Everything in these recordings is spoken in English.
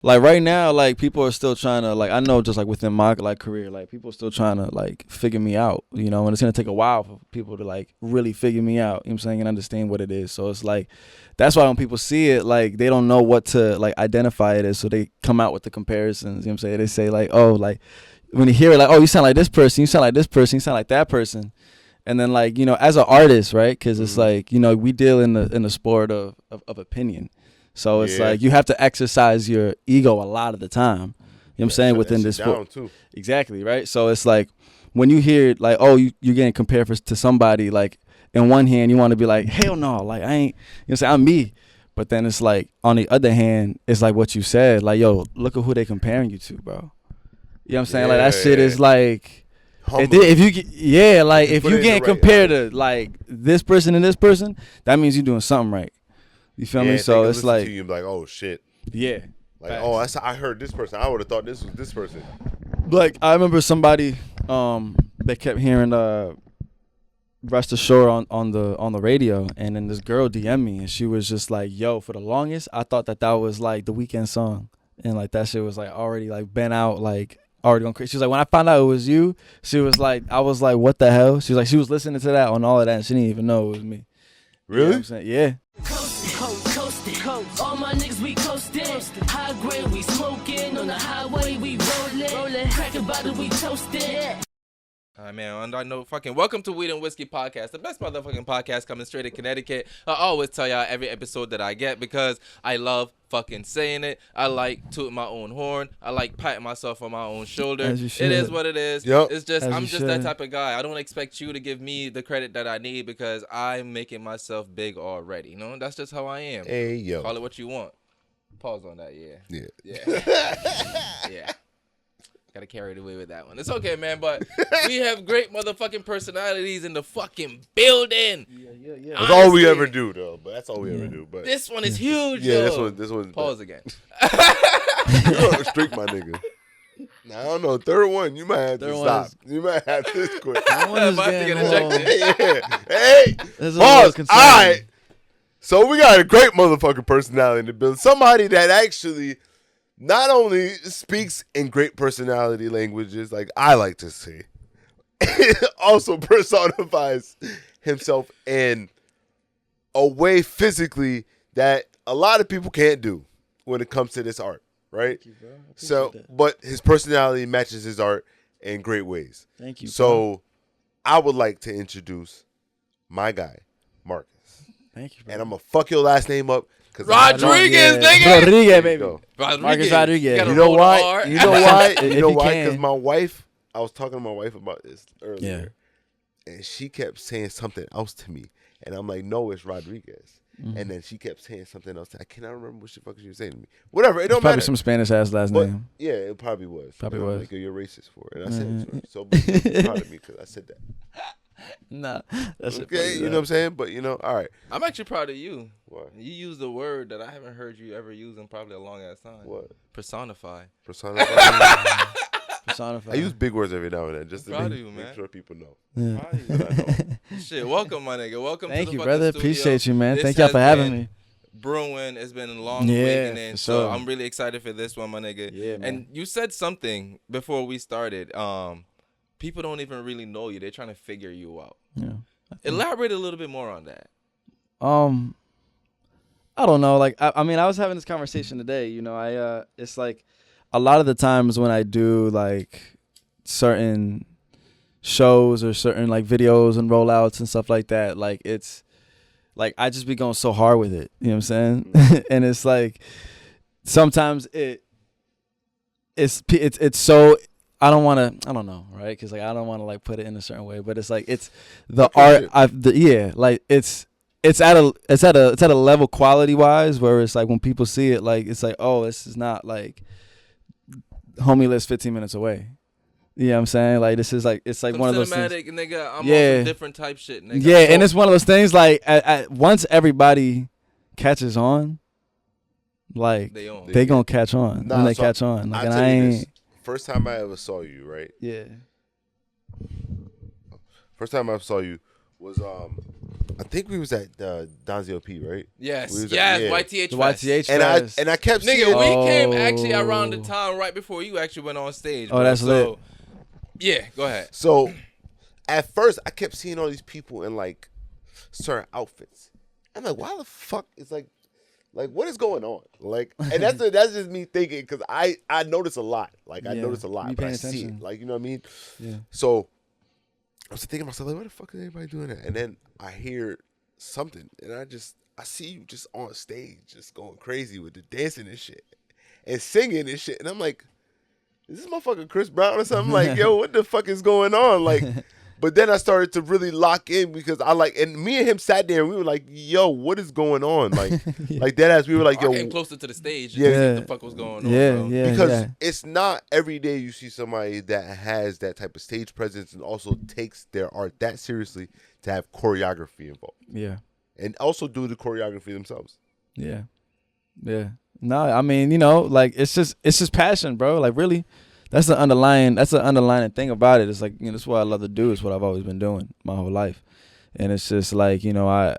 Like right now, like people are still trying to like I know just like within my like career, like people are still trying to like figure me out, you know, and it's gonna take a while for people to like really figure me out, you know what I'm saying, and understand what it is. So it's like that's why when people see it, like they don't know what to like identify it as, so they come out with the comparisons, you know what I'm saying? They say like, oh, like when you hear it, like, oh, you sound like this person, you sound like this person, you sound like that person. And then like, you know, as an artist, right? Because it's like, you know, we deal in the sport of opinion. So it's like you have to exercise your ego a lot of the time. You know what I'm saying? Within this sport. Too. Exactly, right? So it's like when you hear like, oh, you're getting compared to somebody, like in one hand you want to be like, hell no, like I ain't, you know what I'm saying, I'm me. But then it's like on the other hand, it's like what you said, like, yo, look at who they comparing you to, bro. You know what I'm saying? Like that shit is like if you like if you getting compared to like this person and this person, that means you're doing something right. You feel me? So it's like to you like, oh shit. Yeah. Like, oh, I heard this person. I would have thought this was this person. Like I remember somebody that kept hearing Rest Assured on the radio, and then this girl DM'd me, and she was just like, yo, for the longest I thought that was like the Weeknd song, and like that shit was like already like been out, like already going crazy. She was like, when I found out it was you, she was like, I was like, what the hell? She was like, she was listening to that on all of that and she didn't even know it was me. Really? You know what I'm saying? Yeah. All my niggas, we coastin'. High grade, we smoking. On the highway, we rollin'. Crack a bottle, we toastin'. All right, man. On that note, fucking welcome to Weed and Whiskey Podcast, the best motherfucking podcast coming straight to Connecticut. I always tell y'all every episode that I get because I love fucking saying it. I like tooting my own horn. I like patting myself on my own shoulder. It is what it is. Yep. It's just I'm just that type of guy. I don't expect you to give me the credit that I need because I'm making myself big already. You know, that's just how I am. Hey yo. Call it what you want. Pause on that. Yeah. Yeah. Gotta carry it away with that one. It's okay, man, but we have great motherfucking personalities in the fucking building. Yeah. That's all we ever do, though. But that's all we ever do. But this one is huge, yeah, yo. this one. Pause again. You don't streak, my nigga. Now, I don't know. Third one, you might have to stop. You might have to quit. That one is about to get ejected. Yeah. Hey, pause. All right. So we got a great motherfucking personality in the building. Somebody that actually not only speaks in great personality languages, like I like to say, also personifies himself in a way physically that a lot of people can't do when it comes to this art, right? Thank you, bro. So, but his personality matches his art in great ways. Thank you. So, bro. I would like to introduce my guy, Marcus. Thank you, bro. And I'm going to fuck your last name up. Rodriguez, nigga. Rodriguez, baby. Marcus Rodriguez. You know why? You know why? You know why? Because can. my wife, I was talking to my wife about this earlier. Yeah. And she kept saying something else to me. And I'm like, no, it's Rodriguez. Mm-hmm. And then she kept saying something else. I cannot remember what the fuck she was saying to me. Whatever, it don't matter. Probably some Spanish ass last name. Yeah, it probably was. Probably was. Like, you're racist for it. And I said it to her. So be proud of me because I said that. Nah, that's okay. You know what I'm saying? But you know, all right. I'm actually proud of you. What? You used a word that I haven't heard you ever use in probably a long ass time. What? Personify. Personify. Personify. I use big words every now and then just to make sure people know. Yeah. Proud of you. Shit, welcome, my nigga. Welcome. Thank to you, the brother. studio. Appreciate you, man. This Thank y'all for having me. Brewing. It's been a long awakening. So sure. I'm really excited for this one, my nigga. Yeah, man. And you said something before we started. People don't even really know you. They're trying to figure you out. Yeah. Elaborate a little bit more on that. I don't know. Like, I mean, I was having this conversation today. You know, it's like a lot of the times when I do like certain shows or certain like videos and rollouts and stuff like that, like it's like I just be going so hard with it. You know what I'm saying? And it's like sometimes it's so. I don't know, right? Because like I don't want to like put it in a certain way, but it's like it's the art. Like it's at a level quality wise where it's like when people see it, like it's like, oh, this is not like homie lives 15 minutes away. You know what I'm saying? Like this is like it's like some one of those cinematic, things. Nigga, I'm on some different type shit, nigga. Yeah, and it's one of those things like once everybody catches on, like they gonna catch on when they catch on. Like, and I ain't. First time I ever saw you, right? Yeah. First time I saw you was I think we was at Donzio P, right? Yes, We was yes, at- YTH The Fest. YTH And I Fest. kept Nigga, seeing. we Oh. came actually around the time right before you actually went on stage. Oh, bro. that's lit. Yeah, go ahead. So at first, I kept seeing all these people in like certain outfits. I'm like, why the fuck is like what is going on? Like, and that's just me thinking because I notice a lot. Like I Yeah, notice a lot, you but I paying see attention. it. Like you know what I mean? Yeah. So I was thinking to myself, like, what the fuck is everybody doing that? And then I hear something, and I see you just on stage, just going crazy with the dancing and shit, and singing and shit, and I'm like, is this motherfucker Chris Brown or something? Like, yo, what the fuck is going on? Like, but then I started to really lock in because and me and him sat there and we were like, yo, what is going on? Like, like that as we were like, I yo, came closer to the stage. Yeah. Yeah, see what the fuck was going on. Yeah, bro. yeah. because it's not every day you see somebody that has that type of stage presence and also takes their art that seriously to have choreography involved Yeah. and also do the choreography themselves. Yeah. Yeah. No, I mean, you know, like it's just passion, bro. Like really, that's the underlying thing about it. It's like, you know, that's what I love to do. It's what I've always been doing my whole life. And it's just like, you know, I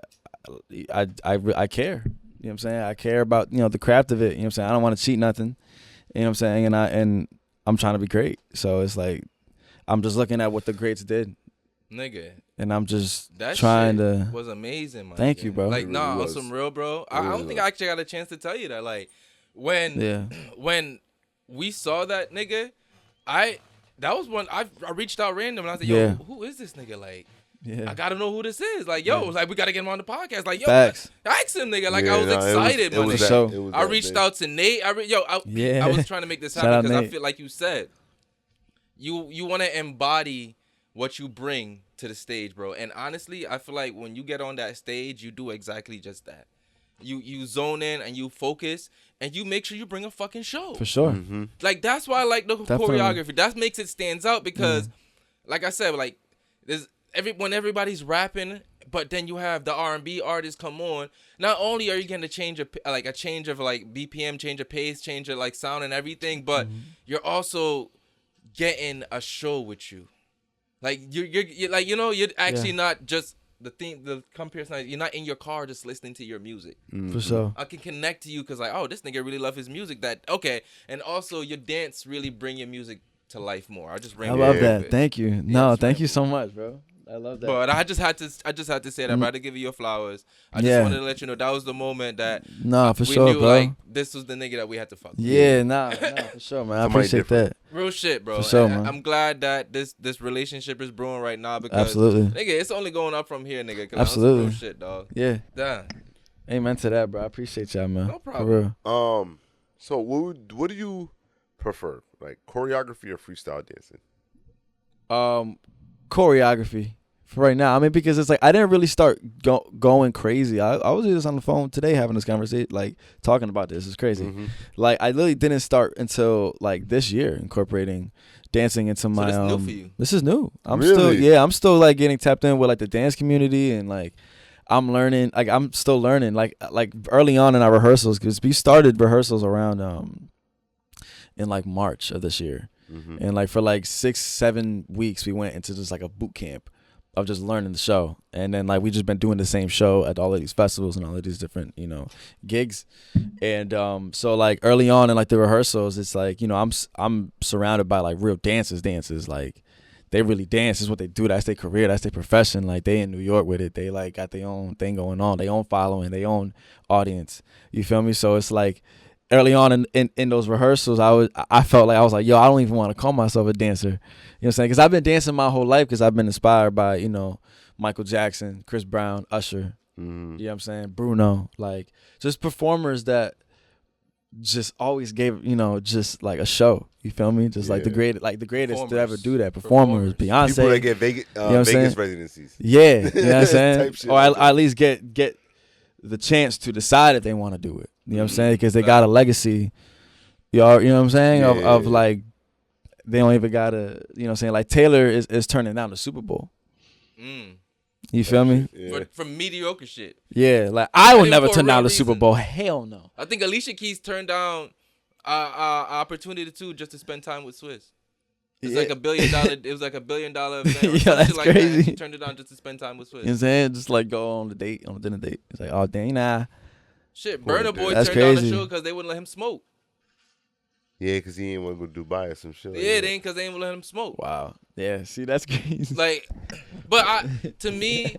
care. You know what I'm saying? I care about, you know, the craft of it. You know what I'm saying? I don't want to cheat nothing. You know what I'm saying? And I'm trying to be great. So it's like I'm just looking at what the greats did. Nigga, And I'm just that trying shit to was amazing, man. Thank you, bro. Like, It nah, really on was. some real, bro. I really don't think was. I actually got a chance to tell you that. Like, when Yeah. when we saw that nigga, that was when I reached out random and I was like, yo, Yeah. who is this nigga? Like, Yeah. I gotta know who this is. Like, yo, like we gotta get him on the podcast. Like, yo, Facts. ask him, nigga. Like, Yeah, I was nah, excited, it my was nigga. that- So- it was I that reached day. out to Nate. Yeah. I was trying to make this Shout happen out because I Nate. feel like you said, you want to embody what you bring to the stage, bro. And honestly, I feel like when you get on that stage, you do exactly just that. You zone in and you focus and you make sure you bring a fucking show. For sure. Mm-hmm. Like that's why I like the Definitely. choreography. That makes it stands out because, like I said, like there's when everybody's rapping, but then you have the R&B artists come on. Not only are you getting a change of BPM, change of pace, change of like sound and everything, but you're also getting a show with you. Like you're like, you know, you're actually not just the comparison. You're not in your car just listening to your music. For sure. I can connect to you because like, oh, this nigga really love his music. That okay, and also your dance really bring your music to life more. I just bring. I it love up. that. Thank you. No, it's thank right. you so much, bro. I love that. But I just had to say that, bro. I had to give you your flowers. I just Yeah. wanted to let you know that was the moment that Nah, for we sure, knew bro. like this was the nigga that we had to fuck. with. Yeah, nah, for sure, man. I Somebody appreciate different. that. Real shit, bro. For sure, And man. I'm glad that this relationship is brewing right now because Absolutely. nigga, it's only going up from here, nigga. 'cause Absolutely. Real shit, dog. Yeah. Damn. Amen to that, bro. I appreciate y'all, man. No problem. For real. So what do you prefer, like choreography or freestyle dancing? Choreography for right now. I mean, because it's like I didn't really start going crazy. I was just on the phone today having this conversation, like talking about this. It's crazy. Mm-hmm. Like I literally didn't start until like this year incorporating dancing into my. this new for you? This is new. I'm Really? I'm still like getting tapped in with like the dance community and like. I'm learning, like I'm still learning, like early on in our rehearsals, because we started rehearsals around in like March of this year, and like for like 6-7 weeks we went into just like a boot camp of just learning the show, and then like we just been doing the same show at all of these festivals and all of these different gigs, and so like early on in like the rehearsals, it's like I'm surrounded by like real dancers like. They really dance. This is what they do. That's their career. That's their profession. Like they in New York with it. They like got their own thing going on. Their own following. Their own audience. You feel me? So it's like early on in those rehearsals, I felt like I was like, yo, I don't even want to call myself a dancer. You know what I'm saying? Because I've been dancing my whole life because I've been inspired by Michael Jackson, Chris Brown, Usher. You know what I'm saying? Bruno. Like just performers that just always gave just like a show. You feel me? Just like the greatest to ever do that. Performers. Beyonce. People that get Vegas, what I'm saying? Vegas residencies. Yeah, you know what I'm saying? Type shit Or like that. at least get the chance to decide if they want to do it. You know what I'm saying? Because they got a legacy. You know what I'm saying? Of like they don't even gotta. You know what I'm saying? Like Taylor is turning down the Super Bowl. You feel me? Yeah. For mediocre shit. Yeah, like I will And never for a turn real down the reason. Super Bowl. Hell no. I think Alicia Keys turned down opportunity too just to spend time with Swiss. It's like $1 billion. It was like $1 billion event. Or Yeah, something that's like that. crazy. She turned it on just to spend time with Swiss. You know what I'm saying? Just like go on a dinner date. It's like, oh dang, nah. Shit, Burna Boy That's turned down the crazy. show because they wouldn't let him smoke. Yeah, because he ain't want to go to Dubai or some shit. Yeah, they ain't because they ain't let him smoke. Wow. Yeah. See, that's crazy. Like, but to me,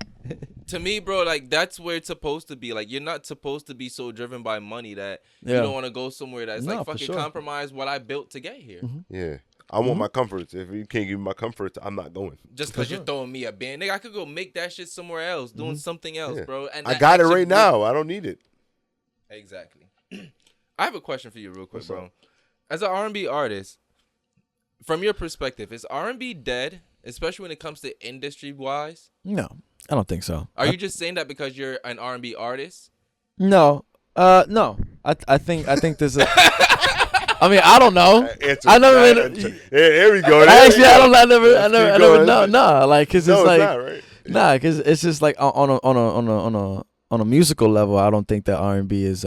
bro, like that's where it's supposed to be. Like, you're not supposed to be so driven by money that you don't want to go somewhere that's No, like for fucking sure. compromise what I built to get here. Yeah. I want my comforts. If you can't give me my comforts, I'm not going. Just because you're throwing me a band, nigga, I could go make that shit somewhere else, doing something else, Yeah. bro. And I that got it actually right now. I don't need it. Exactly. I have a question for you, real quick, bro. As an R&B artist, from your perspective, is R&B dead, especially when it comes to industry-wise? No, I don't think so. Are you just saying that because you're an R&B artist? No. No. I think there's a. I mean, I don't know. I never. Here we go. Actually, I don't. I never. Let's keep going. No. Nah, like, cause No, it's it's like. not, right? Nah, cause it's just like on a musical level, I don't think that R&B is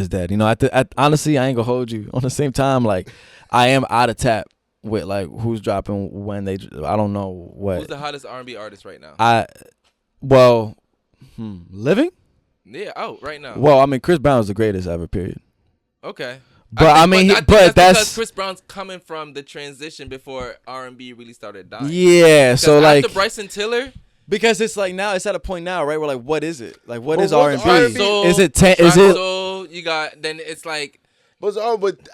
dead. You know, honestly, I ain't gonna hold you. On the same time, like, I am out of tap with like who's dropping when they. I don't know what. Who's the hottest R&B artist right now? Living. Yeah, right now. Well, I mean, Chris Brown is the greatest ever. Period. Okay. But I mean, think but that's because Chris Brown's coming from the transition before R&B really started dying. yeah. So After like, Bryson Tiller, because it's like now it's at a point now, right? Where like, what is it? Like, what Well, is what's R&B? R&B? soul, Is it trap is it? soul, you got then it's like But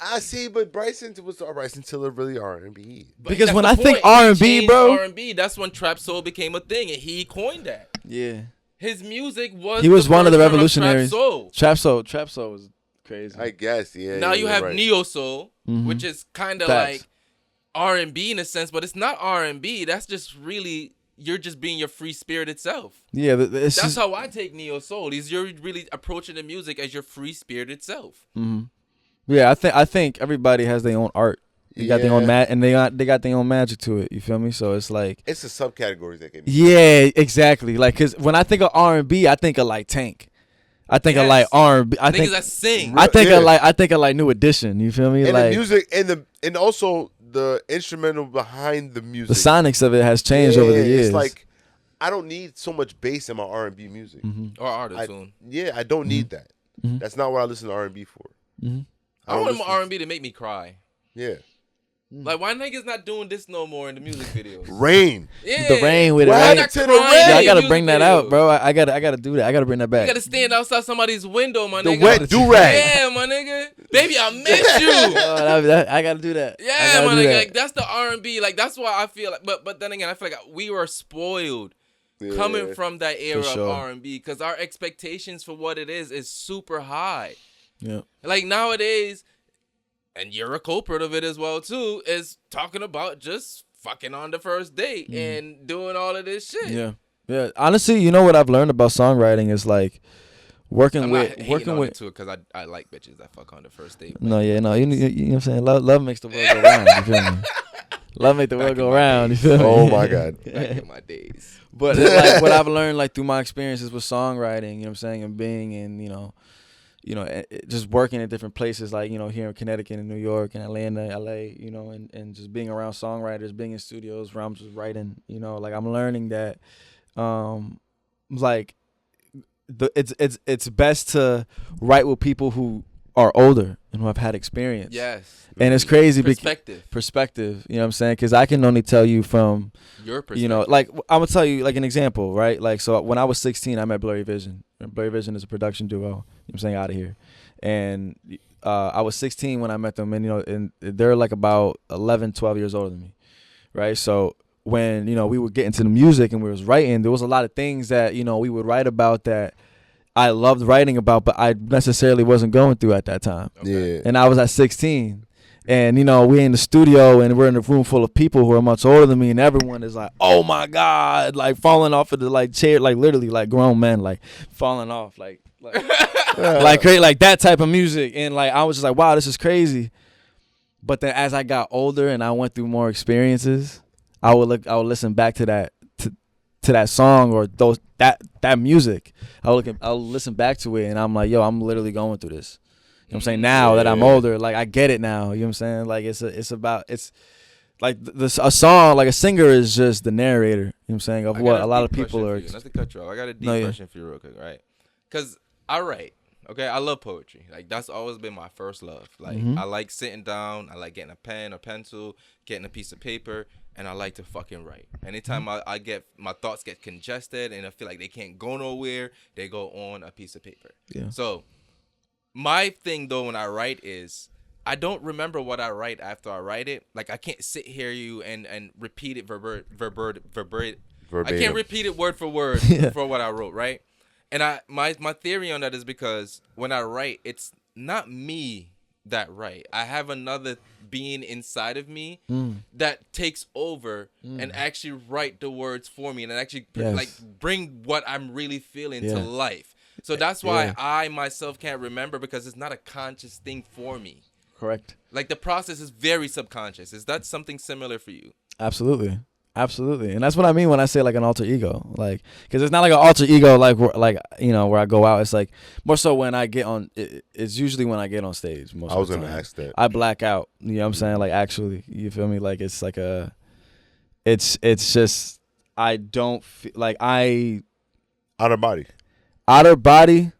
I see. But Bryson Tiller really R&B. Because that's when the I think point. He R&B, changed bro, R&B, that's when trap soul became a thing, and he coined that. yeah, His music was he was one of the first form revolutionaries. Trap soul. Trap soul was crazy. I guess. Yeah. Now you you're have right. neo soul, Mhm. which is kind of Facts. like R&B in a sense, but it's not R&B. That's just really you're just being your free spirited self. Yeah, it's That's just, how I take neo soul. Is you're really approaching the music as your free spirited self. yeah. I think everybody has their own art. They got their own and they got their own magic to it. You feel me? So it's like, It's the subcategories that can be. yeah, exactly. Like, cause when I think of R&B, I think of like Tank. I think of like Yes. R&B. I Niggas think that sing. I think Yeah. of like New Edition. You feel me? And like the music and also the instrumental behind the music. the sonics of it has changed over the Yeah, years. It's like I don't need so much bass in my R&B music. Or auto-tune. I don't need that. That's not what I listen to R&B for. I want listen- my R&B to make me cry. Yeah. Like, why niggas not doing this no more in the music videos? Rain. Yeah. the rain with it. What Right? happened to the Crying rain? Yeah, I in gotta music bring that out, videos. bro. I gotta do that. I gotta bring that You back. gotta stand outside somebody's window, my The nigga. wet do-rag. Yeah, my nigga. Baby, I miss you. I gotta do that. I Yeah, gotta my do nigga. that. Like, that's the R&B. Like, that's why I feel like. But then again, I feel like we were spoiled coming Yeah. from that era sure. of R&B because our expectations for what it is super high. Yeah. Like nowadays, and you're a culprit of it as well too, is talking about just fucking on the first date and doing all of this shit. Yeah. Yeah. Honestly, you know what I've learned about songwriting is like working I'm with not hating working on with it too because I like bitches that fuck on the first date. No, yeah, no. You know what I'm saying? Love makes the world go round, you feel me? Love make the world go round, you feel me? Oh my God. Back in my days. But like what I've learned like through my experiences with songwriting, you know what I'm saying, and being in, just working in different places like, here in Connecticut and New York and Atlanta, LA, and just being around songwriters, being in studios where I'm just writing, like I'm learning that like it's best to write with people who are older and who have had experience. Yes. And it's crazy Perspective. you know what I'm saying? Because I can only tell you from, Your perspective. like I'm going to tell you like an example, right? Like, so when I was 16, I met Blurry Vision. And Blurry Vision is a production duo, you know what I'm saying, out of here. And I was 16 when I met them, and, and they're like about 11, 12 years older than me, right? So when, we would get into the music and we was writing, there was a lot of things that, we would write about that I loved writing about, but I necessarily wasn't going through at that time. Yeah. And I was at 16. And, we in the studio and we're in a room full of people who are much older than me, and everyone is like, oh my God, like falling off of the like chair, like literally like grown men, like falling off, like like that type of music. And like, I was just like, wow, this is crazy. But then as I got older and I went through more experiences, I would listen back to that, to that song or that music. I would listen back to it and I'm like, yo, I'm literally going through this. You know what I'm saying? Now that I'm older, like I get it now. You know what I'm saying? Like it's like a song, like a singer is just the narrator. You know what I'm saying, of I what got a lot of deep people question are. for you. Not to cut you off. I got a deep No, yeah. question for you real quick, right? Because I write. Okay, I love poetry. Like that's always been my first love. Like Mhm. I like sitting down. I like getting a pen or pencil, getting a piece of paper, and I like to fucking write. Anytime I get my thoughts get congested and I feel like they can't go nowhere, they go on a piece of paper. Yeah. So my thing though when I write is I don't remember what I write after I write it. Like I can't sit here and repeat it verbatim. I can't repeat it word for word Yeah. for what I wrote, right? And my theory on that is because when I write, it's not me that write. I have another being inside of me that takes over and actually write the words for me and actually Yes. like bring what I'm really feeling Yeah. to life. So that's why Yeah. I myself can't remember because it's not a conscious thing for me. Correct. Like the process is very subconscious. Is that something similar for you? Absolutely. And that's what I mean when I say like an alter ego, like, because it's not like an alter ego like you know, where I go out. It's like more so when I get on. It's usually when I get on stage. Most I of was the gonna time. ask that. I black out. You know what I'm saying? Like actually, you feel me? Like it's like it's just I don't feel like Out of body. outer body,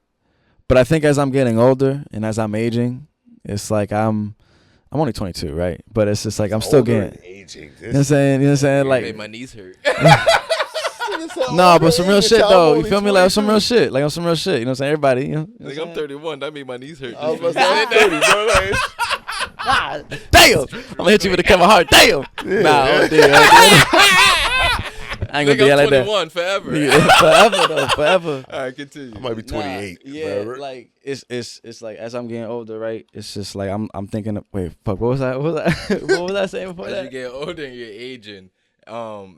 but I think as I'm getting older and as I'm aging, it's like I'm only 22, right? But it's just like I'm still Older getting. and aging. You know what I'm saying? You know what I'm saying? Hey, Like my knees hurt. no, but some real shit though. You only feel me? Like some 22. real shit. Like on some real shit. You know what I'm saying? Everybody, you know. Like I'm 31. That made my knees hurt. I was about to say, I'm 30, bro. Like, Damn! I'm gonna hit you with a Kevin Hart. Damn! Nah, yeah. I ain't gonna Nigga, be I'm like that. 21 forever. Yeah, forever though, forever. All right, continue. I might be 28. Yeah, bro. like it's like as I'm getting older, right? It's just like I'm thinking. Wait, fuck. What was I? What was I saying before As you that? get older and you're aging,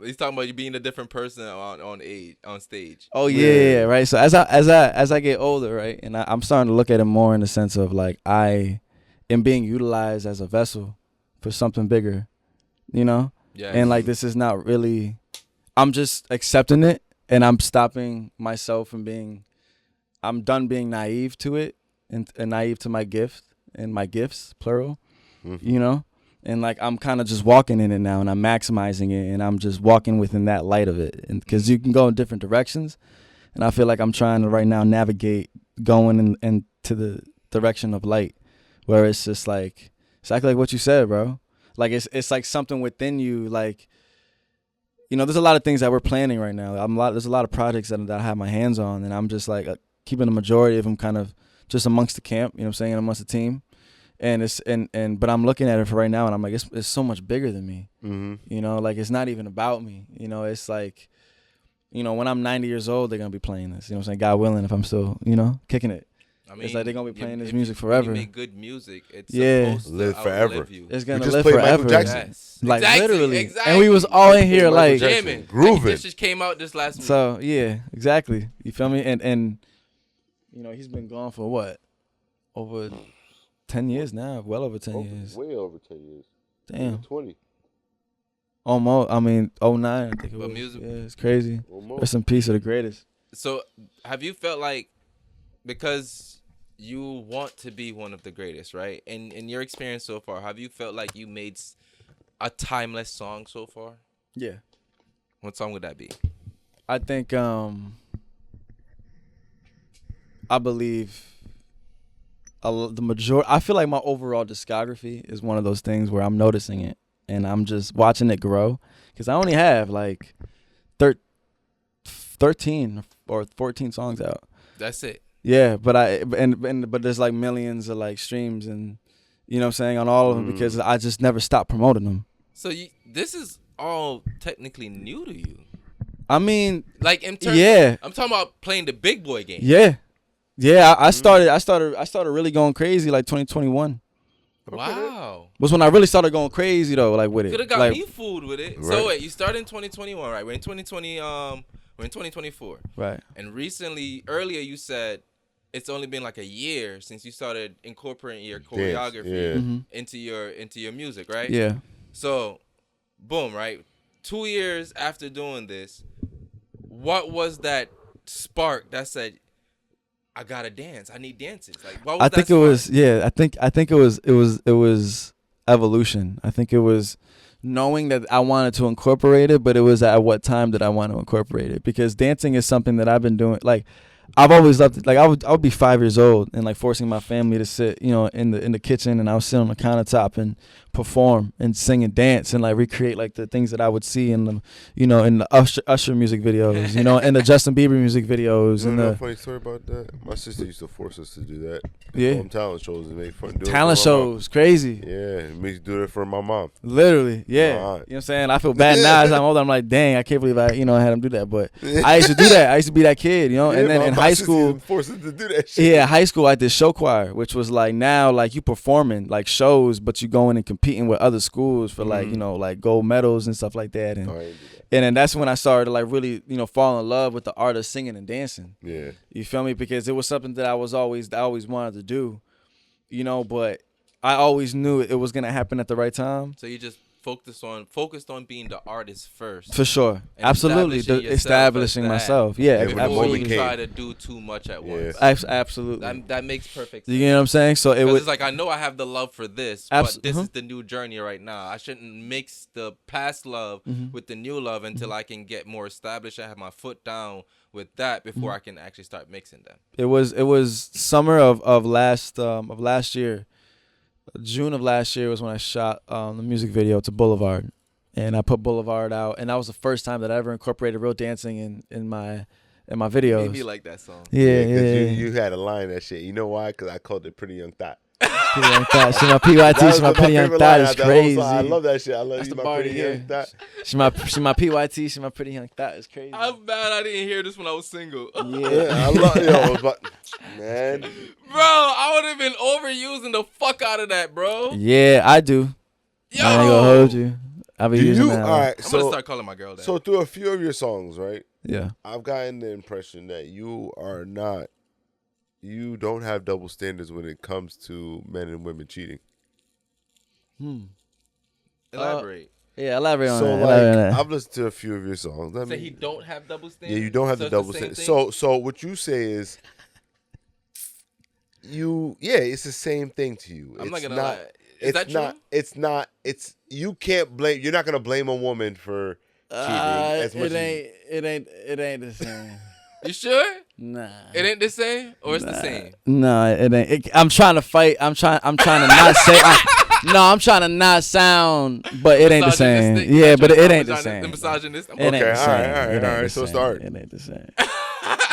he's talking about you being a different person on stage. Oh yeah, right. So as I get older, right, and I'm starting to look at it more in the sense of like I am being utilized as a vessel for something bigger, you know. Yeah. And like this is not really. I'm just accepting it, and I'm stopping myself from being. I'm done being naive to it, and naive to my gift and my gifts, plural. Mm-hmm. You know, and like I'm kind of just walking in it now, and I'm maximizing it, and I'm just walking within that light of it, and because you can go in different directions, and I feel like I'm trying to right now navigate going into the direction of light, where it's just like exactly like what you said, bro. Like it's like something within you, like. You know, there's a lot of things that we're planning right now. There's a lot of projects that I have my hands on, and I'm just like keeping the majority of them kind of just amongst the camp. You know what I'm saying, amongst the team, and but I'm looking at it for right now, and I'm like, it's so much bigger than me. Mm-hmm. You know, like it's not even about me. You know, it's like, you know, when I'm 90 years old, they're gonna be playing this. You know what I'm saying? God willing, if I'm still, you know, kicking it. I mean, It's like they're gonna be playing this if music you forever. make good music. It's Yeah. supposed to Live forever. outlive you. It's We gonna just live played forever. Michael Jackson. Yes. Like Exactly, literally, exactly. and we was all in here Michael like Jackson. jamming. Grooving. This just came out this last week. So yeah, exactly. You feel me? And you know, he's been gone for what? Over 10 years now. Well over 10 years. Way over 10 years. Damn. 20. Almost. I mean, '09. I think it But was. music- Yeah, it's crazy. Almost. Rest in peace of the greatest. So have you felt like because you want to be one of the greatest, right? And in your experience so far, have you felt like you made a timeless song so far? Yeah. What song would that be? I think I believe the majority. I feel like my overall discography is one of those things where I'm noticing it and I'm just watching it grow because I only have like 13 or 14 songs out. That's it. Yeah, but but there's like millions of like streams and you know what I'm saying on all of them because I just never stopped promoting them. So this is all technically new to you. I mean, Like in terms yeah. I'm talking about playing the big boy game. Yeah. I started really going crazy like 2021. Wow. Was when I really started going crazy though, like with it. Could have got like, me fooled with it. Right. So wait, you started in 2021, right? We're in 2020 we're in 2024. Right. And earlier you said it's only been like a year since you started incorporating your choreography yeah. into your music, right? Yeah. So, boom, right? 2 years after doing this, what was that spark that said, I gotta dance. I need dances. Like, what was I think that it was spark? I think it was evolution. I think it was knowing that I wanted to incorporate it, but it was at what time did I want to incorporate it? Because dancing is something that I've been doing. Like, I've always loved it. Like, I would be 5 years old and like forcing my family to sit, you know, in the kitchen, and I would sit on the countertop and perform and sing and dance and like recreate like the things that I would see in the, you know, in the Usher music videos, you know, and the Justin Bieber music videos. You and know the funny story about that? My sister used to force us to do that. Yeah. Talent shows and make fun. Talent shows, crazy. Yeah, it makes do that for my mom. Literally, yeah. You know what I'm saying? I feel bad now as I'm older. I'm like, dang, I can't believe I had him do that. But I used to do that. I used to be that kid, you know. Yeah, and then in high school, forced us to do that shit. yeah, high school I did show choir, which was like now like you performing like shows, but you going and competing with other schools for like, you know, like gold medals and stuff like that. And and then that's when I started to like really, you know, fall in love with the art of singing and dancing. Yeah, you feel me? Because it was something that I always wanted to do. You know, but I always knew it was gonna happen at the right time. So you just focused on being the artist first. For sure, and absolutely, establishing myself. Yeah, before you try to do too much at once. Absolutely, that makes perfect sense. You know what I'm saying? So it's like I know I have the love for this, but this is the new journey right now. I shouldn't mix the past love with the new love until I can get more established. I have my foot down with that before I can actually start mixing them. It was summer of last year. June of last year was when I shot the music video to Boulevard, and I put Boulevard out, and that was the first time that I ever incorporated real dancing in my videos. Made me like that song. Yeah. You had a line that shit. You know why? Because I called it Pretty Young Thot. Pretty Young Thot. She my PYT. She my Pretty Young Thot is crazy. I love that shit. I love That's you, the my Pretty here. Young Thot. She my PYT. She my Pretty Young Thot is crazy. I'm mad I didn't hear this when I was single. Yeah, I love but man. Bro, I would have been overusing the fuck out of that, bro. Yeah, I do. Yo, I ain't gonna hold you. I'll be using that. All right, I'm gonna start calling my girl that. So through a few of your songs, right? Yeah. I've gotten the impression that you don't have double standards when it comes to men and women cheating. Elaborate. Yeah, elaborate on So that. like, I've listened to a few of your songs. Say he don't have double standards. Yeah, you don't have the double standards. So what you say is, it's the same thing to you. I'm not gonna lie. Is that true? It's you can't blame. You're not gonna blame a woman for cheating as much. It ain't the same. You sure? Nah. It ain't the same, or it's the same. No, it ain't. I'm trying to fight. I'm trying to not say. I'm trying to not sound, but it ain't the same. Yeah, but it ain't the same. The misogynist. Okay, all right. So start. It ain't the same.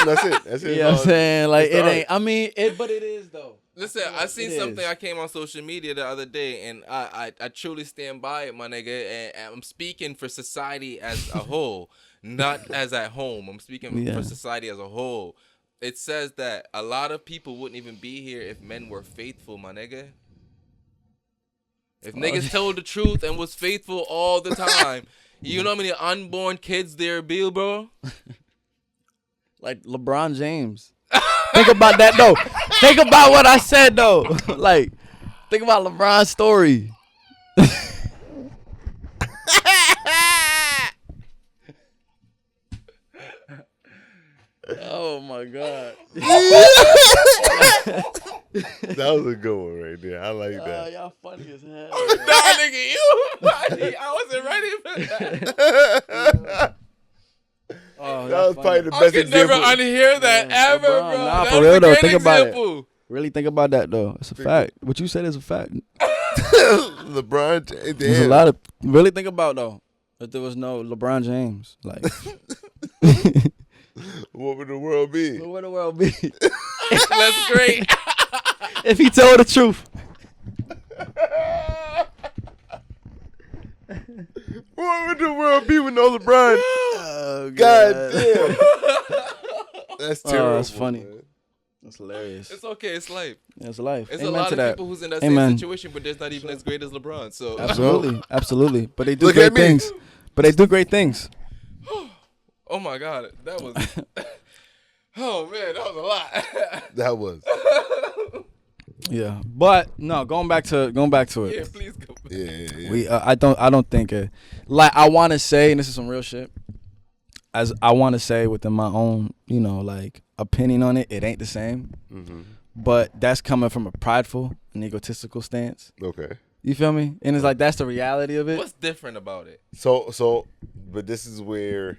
That's it. You know what I'm saying? Like it ain't. I mean, but it is though. Listen, I seen something. I came on social media the other day, and I truly stand by it, my nigga. And I'm speaking for society as a whole, not as at home. I'm speaking for society as a whole. It says that a lot of people wouldn't even be here if men were faithful, my nigga. If niggas told the truth and was faithful all the time, you know how many unborn kids there be, bro? Like LeBron James. Think about that though. Think about what I said though. Like, think about LeBron's story. Oh my God. That was a good one right there. I like that. Y'all funny as hell. Nah, nigga, you. I wasn't ready for that. That was probably the best example. I could never unhear that ever, LeBron, bro. nah, That for was real a though. great Think about example. it. Really think about that though. It's a fact. What you said is a fact. LeBron James. There's a lot of really think about though. If there was no LeBron James, like what would the world be? what would the world be? That's great. If he told the truth. What would the world be with no LeBron? Oh, God damn. That's terrible. Oh, that's funny. Man. That's hilarious. It's okay. It's life. It's life. It's Amen a lot to of that. people who's in that Amen. same situation, but there's not even as great as LeBron. So Absolutely. But they do Look great at me. things. But they do great things. oh my God, that was. Oh man, that was a lot. That was. Yeah. But no, going back to it. Yeah, please go. Yeah. We I don't think like I want to say, and this is some real shit. As I want to say within my own, like opinion on it, it ain't the same. Mm-hmm. But that's coming from a prideful and egotistical stance. Okay. You feel me? And it's like that's the reality of it. What's different about it? But this is where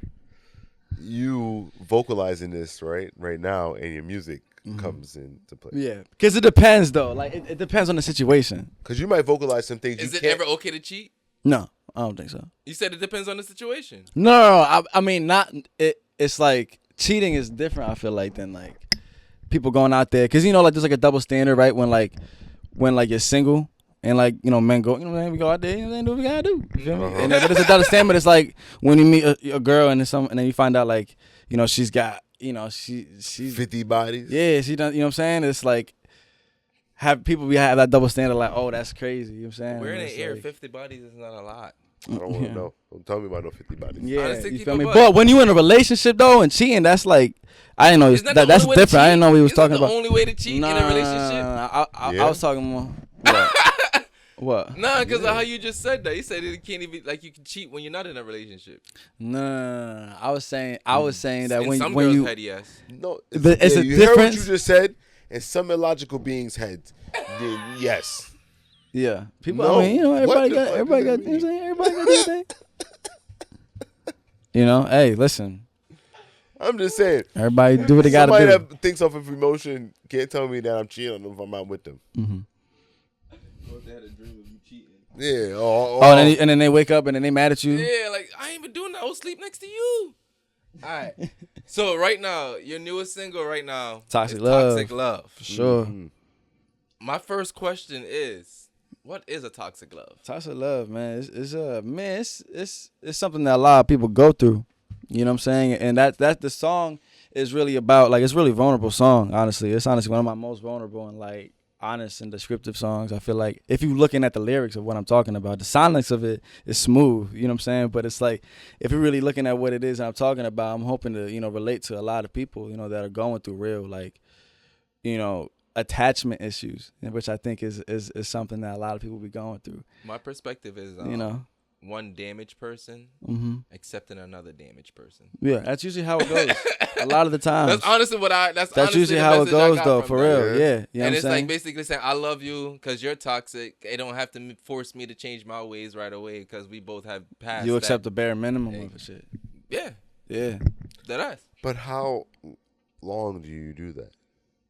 you vocalizing this right now, and your music comes into play. Yeah, because it depends though. Like it depends on the situation. Because you might vocalize some things. Is it ever okay to cheat? No, I don't think so. You said it depends on the situation. No. I mean, not it. It's like cheating is different. I feel like than like people going out there because like there's like a double standard, right? When you're single. And like, men go, man, we go out there, do what we gotta do. You feel me? And there's a double standard. It's like when you meet a girl and then you find out like, she's got, she's 50 bodies. Yeah, she done. You know what I'm saying? It's like have that double standard. Like, oh, that's crazy. You know what I'm saying? We're in the air. 50 bodies is not a lot. I don't want to know. Don't tell me about no 50 bodies. Yeah, you feel me? But when you in a relationship though and cheating, that's like I didn't know that's different. I didn't know we was talking about the only way to cheat in a relationship. I was talking more. What? Nah, because of how you just said that. You said it can't even you can cheat when you're not in a relationship. No. I was saying that and when some when girls you had yes. No, it's a you difference. heard what you just said, and some illogical beings had yes. Yeah, people. No. I mean, everybody got. What Everybody got. does that You know what I'm saying? Everybody got their thing. Hey, listen. I'm just saying. Everybody do what they got to do. Somebody that thinks off of emotion can't tell me that I'm cheating on them if I'm not with them. Mm-hmm. Yeah. And then they wake up and then they mad at you. Yeah, like I ain't even doing that. I was sleep next to you. All right. So right now, your newest single right now, Toxic is Love. Toxic Love. For sure. Mm-hmm. My first question is, what is a toxic love? Toxic love, man. It's something that a lot of people go through. You know what I'm saying? And that the song is really about it's really vulnerable song. Honestly, it's honestly one of my most vulnerable and honest and descriptive songs. I feel like if you're looking at the lyrics of what I'm talking about, the silence of it is smooth, you know what I'm saying? But it's like, if you're really looking at what it is I'm talking about, I'm hoping to, relate to a lot of people, that are going through real, attachment issues, which I think is something that a lot of people be going through. My perspective is, one damaged person accepting another damaged person. Yeah, that's usually how it goes. A lot of the time. That's honestly That's usually how it goes, though, for real. Yeah. You know and it's saying? Basically saying, I love you because you're toxic. It don't have to force me to change my ways right away because we both have passed. You accept the bare minimum of the shit. Yeah. Yeah. That is. But how long do you do that?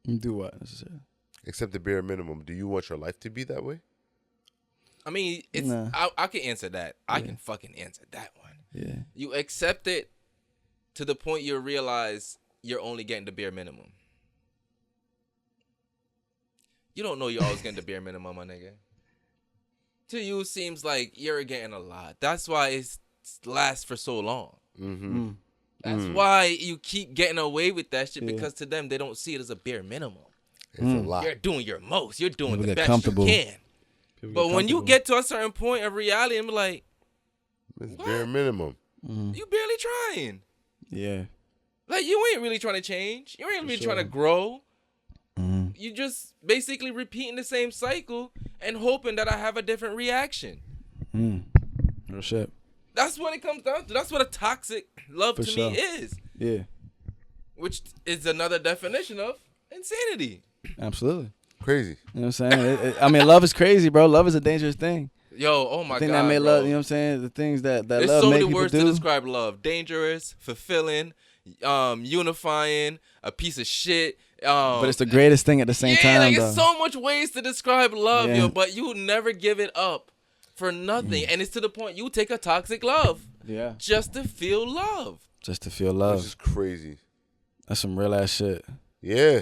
You do what? Necessarily? Accept the bare minimum. Do you want your life to be that way? I mean, it's Nah. I can answer that. I can fucking answer that one. Yeah. You accept it to the point you realize you're only getting the bare minimum. You don't know you're always getting the bare minimum, my nigga. To you, it seems like you're getting a lot. That's why it lasts for so long. Mm-hmm. That's why you keep getting away with that shit because to them, they don't see it as a bare minimum. It's a lot. You're doing your most. You're doing People the get best comfortable. you can. But when you get to a certain point of reality, I'm like, It's bare minimum. you barely trying. Yeah. Like, you ain't really trying to change. You ain't really trying to grow. You just basically repeating the same cycle and hoping that I have a different reaction. Real shit. That's what it comes down to. That's what a toxic love For to sure. me is. Yeah. Which is another definition of insanity. Absolutely. Crazy. You know what I'm saying? I mean, love is crazy, bro. Love is a dangerous thing. Yo, oh my The thing God, that made bro. love, you know what I'm saying? The things that There's love so make many people words do. to describe love. Dangerous, fulfilling, unifying, a piece of shit. But it's the greatest thing at the same time, like though. it's so much ways to describe love, Yeah. yo, but you never give it up for nothing. And it's to the point you take a toxic love Yeah. just to feel love. Just to feel Which love. is crazy. That's some real ass shit. Yeah.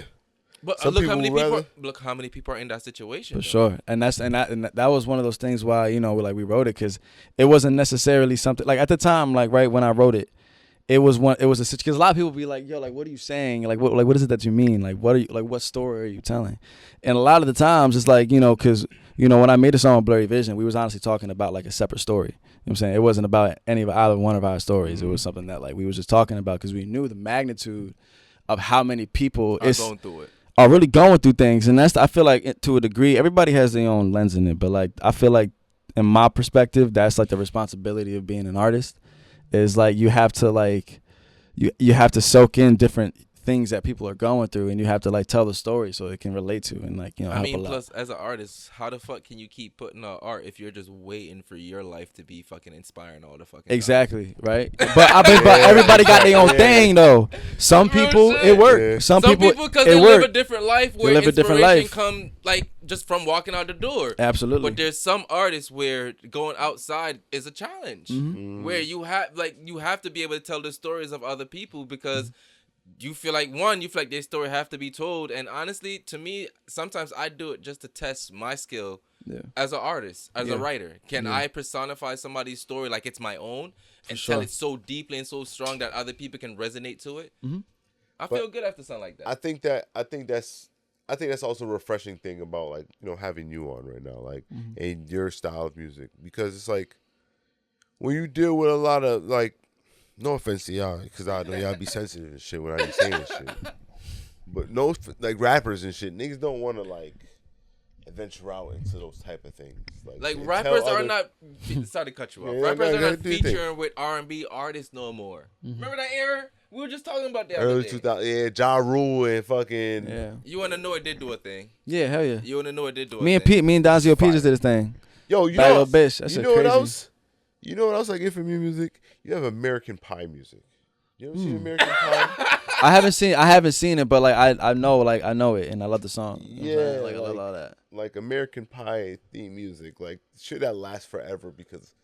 But Some look how people many people rather- look how many people are in that situation. For though. sure. And that was one of those things why, we wrote it, because it wasn't necessarily something like at the time, like right when I wrote it, it was because a lot of people be like, yo, like, what are you saying? Like, what is it that you mean? Like, what story are you telling? And a lot of the times it's like, because, when I made the song Blurry Vision, we was honestly talking about like a separate story. You know what I'm saying? It wasn't about either one of our stories. It was something that like we was just talking about because we knew the magnitude of how many people I'm going through it. are really going through things. And I feel like to a degree, everybody has their own lens in it. But like, I feel like in my perspective, that's like the responsibility of being an artist is like, you have to like, you have to soak in different things that people are going through, and you have to like tell the story so it can relate to and like, you know, I help mean, a lot. plus as an artist, how the fuck can you keep putting out art if you're just waiting for your life to be fucking inspiring all the fucking time? Exactly, right? But everybody got their own thing though. Some Real people shit. it worked. Yeah. Some Some people because it they live a worked. different life where live a different inspiration life. come like just from walking out the door. Absolutely. But there's some artists where going outside is a challenge, Mm-hmm. where you have to be able to tell the stories of other people because you feel like their story have to be told. And honestly, to me, sometimes I do it just to test my skill as an artist, as a writer. Can I personify somebody's story like it's my own and tell it so deeply and so strong that other people can resonate to it? Mm-hmm. I feel good after something like that. I think that's also a refreshing thing about like, you know, having you on right now, like and your style of music, because it's like when you deal with a lot of like, no offense to y'all, because I know y'all be sensitive and shit when I be saying shit, but no, like rappers and shit, niggas don't want to like venture out into those type of things. Like and rappers tell are other- not. Sorry to cut you off. Yeah, Rappers no, are go not do your thing. featuring with R&B artists no more. Remember that era? We were just talking about that. early Other day. 2000, yeah, Ja Rule and fucking Yeah. You wanna know it did do a thing? Yeah, hell yeah. You wanna know it did do a Me and thing? Pete, me and Donzio P Fire. just did his thing. Yo, you Bad know, little bitch. That you shit know what crazy. else? You know what else I get from your music? You have American Pie music. You ever seen American Pie? I haven't seen it, but like I know it, and I love the song. You know what I'm saying? Like I love all that. Like American Pie theme music, like shit that lasts forever because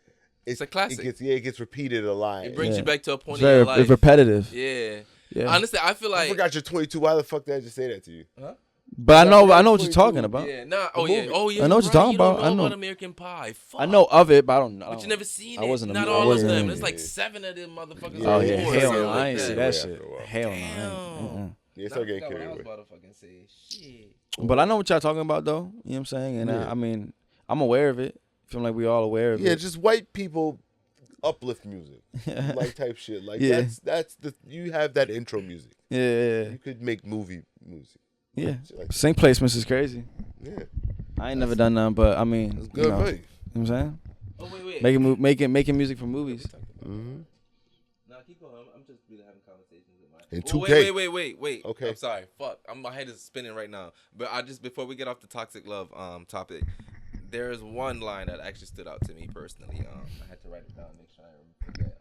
It's a classic. It gets repeated a lot. It brings Yeah. you back to a It's point very in your life. repetitive. Yeah. Yeah. Honestly, I feel I like. forgot you're 22. Why the fuck did I just say that to you? But I know what you're 22. talking about. Yeah. Nah. Oh yeah. movie. Oh yeah. I know what you're talking You don't about. I know. about American Pie. Fuck. I know of it, but I don't know. But you never seen I it. wasn't a- Not I all of wasn't- them. yeah, There's like yeah. 7 of them motherfuckers. Oh on yeah, board or hell something no, I like ain't that. see Yeah, that yeah, shit. after a while. Hell no. Damn. Yeah, I start getting forgot what carried I was away. about to fucking say. Shit. But I know what y'all talking about though. You know what I'm saying? And Yeah. I mean, I'm aware of it. Feel like we all aware of Yeah, it. just white people uplift music, like type shit. Like Yeah. that's the you have that intro music. Yeah. You could make movie music. Yeah. Shit like Sync placements is crazy. Yeah, I ain't never done none, but I mean, it's you good know, money. you know what I'm saying? Oh wait. Making music for movies. Mm-hmm. Nah, keep going. I'm just really having conversations with my. And Oh, 2K. wait. Okay. I'm sorry. Fuck. My head is spinning right now. But before we get off the toxic love topic, there is one line that actually stood out to me personally. I had to write it down, make sure I don't forget.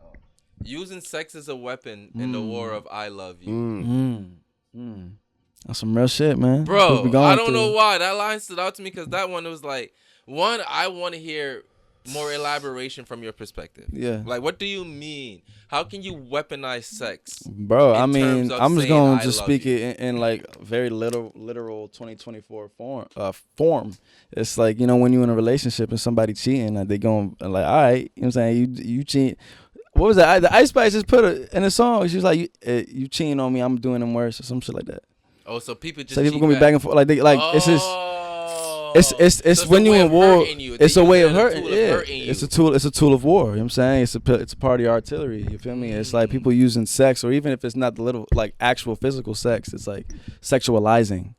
Using sex as a weapon in the war of I love you. That's some real shit, man. That's Bro, what we going I don't through. know why that line stood out to me because that one was like, one, I want to hear more elaboration from your perspective. Yeah. Like, what do you mean? How can you weaponize sex? Bro, I in mean, terms of I'm just saying, going "I to love speak you"? it in like very literal 2024 form. It's like, you know, when you're in a relationship and somebody cheating, like they going like, all right, you know what I'm saying? You cheat. What was that? The Ice Spice just put it in a song. She was like, you cheating on me, I'm doing them worse or some shit like that. Oh, so people just So people cheat gonna be back and forth like it's just it's So when a you way in of war. hurting you. It's They a use way it of as a hurting. tool of Yeah, hurting it's you. a tool. It's a tool of war. You know what I'm saying? It's a part of your artillery. You feel me? It's like people using sex, or even if it's not the little like actual physical sex, it's like sexualizing.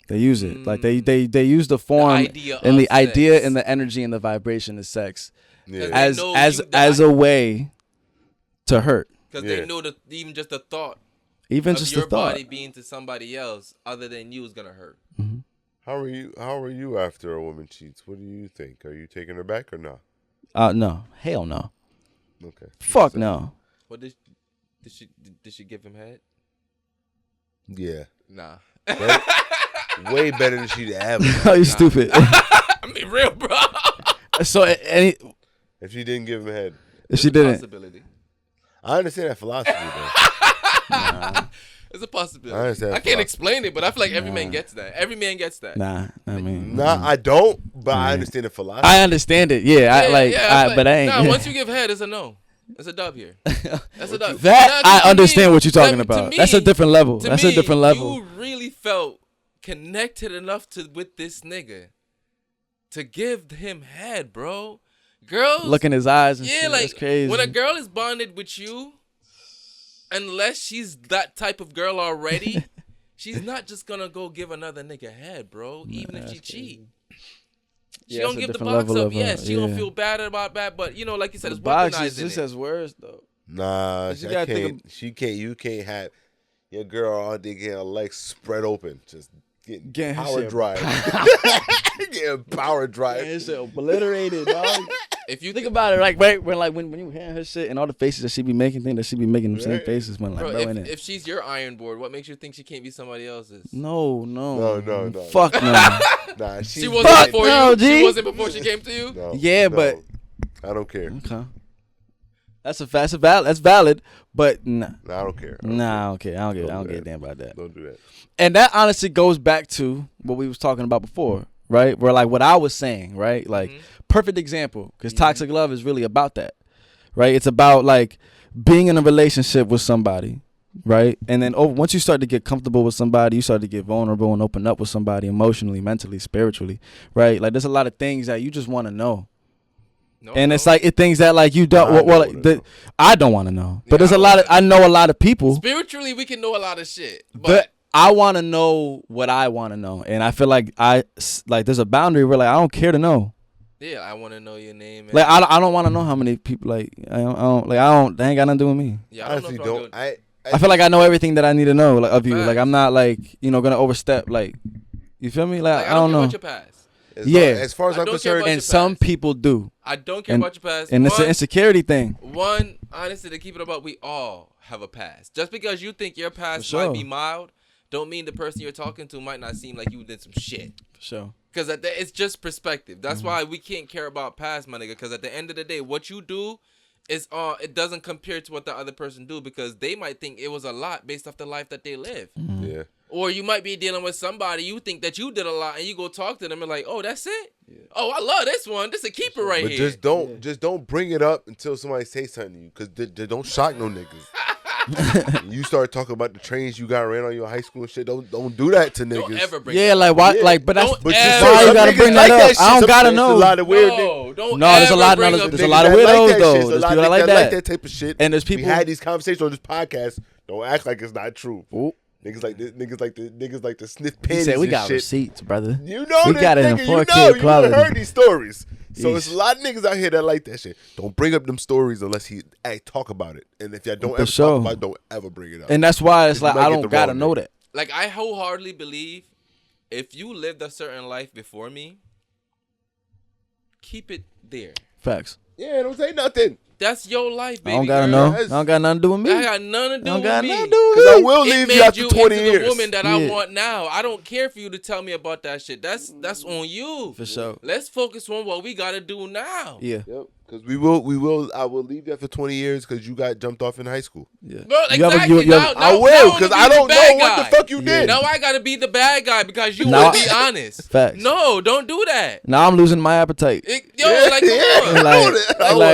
They use it like they use the form idea and of the idea sex. and the energy and the vibration of sex Yeah. They know as a way to hurt. Because Yeah. they know that even just the thought Even of just your the thought. body being to somebody else other than you is gonna hurt. How are you after a woman cheats? What do you think? Are you taking her back or not? No, hell no. Okay. Fuck no. What did she give him head? Yeah. Nah. Way better than she'd ever. Oh, you stupid. I mean, real, bro. So any If she didn't give him head. if she It's a didn't, possibility. I understand that philosophy, though. It's a possibility. I understand I can't philosophy. explain it, but I feel like every man gets that. Every man gets that. nah. I mean, Nah, I don't, but I understand the philosophy. I understand it. Yeah, but I ain't. Nah, once you give head, it's a no. It's a dub here. That's a dub. That Nah, to I understand me- what you're talking to about. me- That's a different level. to That's me, a different level. You really felt connected enough with this nigga to give him head, bro. Girls Look in his eyes and yeah, shit. like That's crazy. when a girl is bonded with you, unless she's that type of girl already, she's not just gonna go give another nigga head, bro. Even if she cheat. She Yeah, don't it's a give the different box level up. of, Yes, she gonna yeah. feel bad about that, but you know, like you said, it's box is weaponizing just it. as worse though. Nah, But you I gotta can't. think She can't. You can't have. Your girl on there getting her legs spread open, just getting her power shit drive. Getting power drive. Getting shit obliterated, dog. If you Think about it, like when you hear her shit and all the faces that she be making, think that she be making them same faces when like, bro, bro, if she's your iron board, what makes you think she can't be somebody else's? No. No. Fuck no. Nah, She wasn't before no, you. G. She wasn't before she came to you. No, Yeah, no. but I don't care. okay. That's valid, but nah. Nah, I don't care. Nah, okay. I don't give Don't do a that. damn about that. Don't do that. And that honestly goes back to what we was talking about before, right? Where like what I was saying, right? Like perfect example, because toxic love is really about that, right? It's about like being in a relationship with somebody, right? And then once you start to get comfortable with somebody, you start to get vulnerable and open up with somebody emotionally, mentally, spiritually, right? Like there's a lot of things that you just want to know. It's like things that like you don't. I don't want to know, but there's a lot of. I know a lot of people. Spiritually, we can know a lot of shit, but I want to know what I want to know, and I feel like there's a boundary where like I don't care to know. Yeah, I want to know your name. Like I don't want to know how many people like I don't. They ain't got nothing to do with me. Yeah, Honestly, don't. I feel like I know everything that I need to know of you. Like I'm not like gonna overstep. Like you feel me? Like I don't know. About your past. As far as I'm concerned, and some people do. I don't care about your past. And it's an insecurity thing. One, honestly, to keep it about, we all have a past. Just because you think your past might be mild, don't mean the person you're talking to might not seem like you did some shit. For sure. Because it's just perspective. That's why we can't care about past, my nigga. Because at the end of the day, what you do is it doesn't compare to what the other person do, because they might think it was a lot based off the life that they live. Yeah. Or you might be dealing with somebody you think that you did a lot, and you go talk to them and like, oh, that's it. Yeah. Oh, I love this one. This a keeper right here. Just don't bring it up until somebody says something to you, because they don't shock no niggas. You start talking about the trains you got ran on your high school and shit. Don't do that to niggas. Don't ever bring like why? Yeah. Like, but that's why you gotta bring that up. I don't gotta know. There's a lot of weird. There's a lot of weirdos though. There's people that like that type of shit. And there's people. We had these conversations on this podcast. Don't act like it's not true. Ooh. Niggas like the sniff pins. He said we and got shit. receipts, brother. You know we this, got it in nigga. 4K quality. You heard these stories. So Yeesh. it's a lot of niggas out here that like that shit. Don't bring up them stories unless talk about it. And if y'all don't ever talk about it, don't ever bring it up. And that's why it's like I don't gotta know that. Like I wholeheartedly believe if you lived a certain life before me, keep it there. Facts. Yeah, don't say nothing. That's your life, baby. I don't gotta know. I don't got nothing to do with me. I got nothing to do with me. Because I will leave you after 20 years. The woman that I want now. I don't care for you to tell me about that shit. That's on you. For sure. Let's focus on what we gotta do now. Yeah. Yep. Because I will leave you after 20 years because you got jumped off in high school. Yeah. Bro, exactly. I will, because I don't know what the fuck you did. Now I gotta be the bad guy because you won't be honest. Facts. No, don't do that. Now I'm losing my appetite. Come on.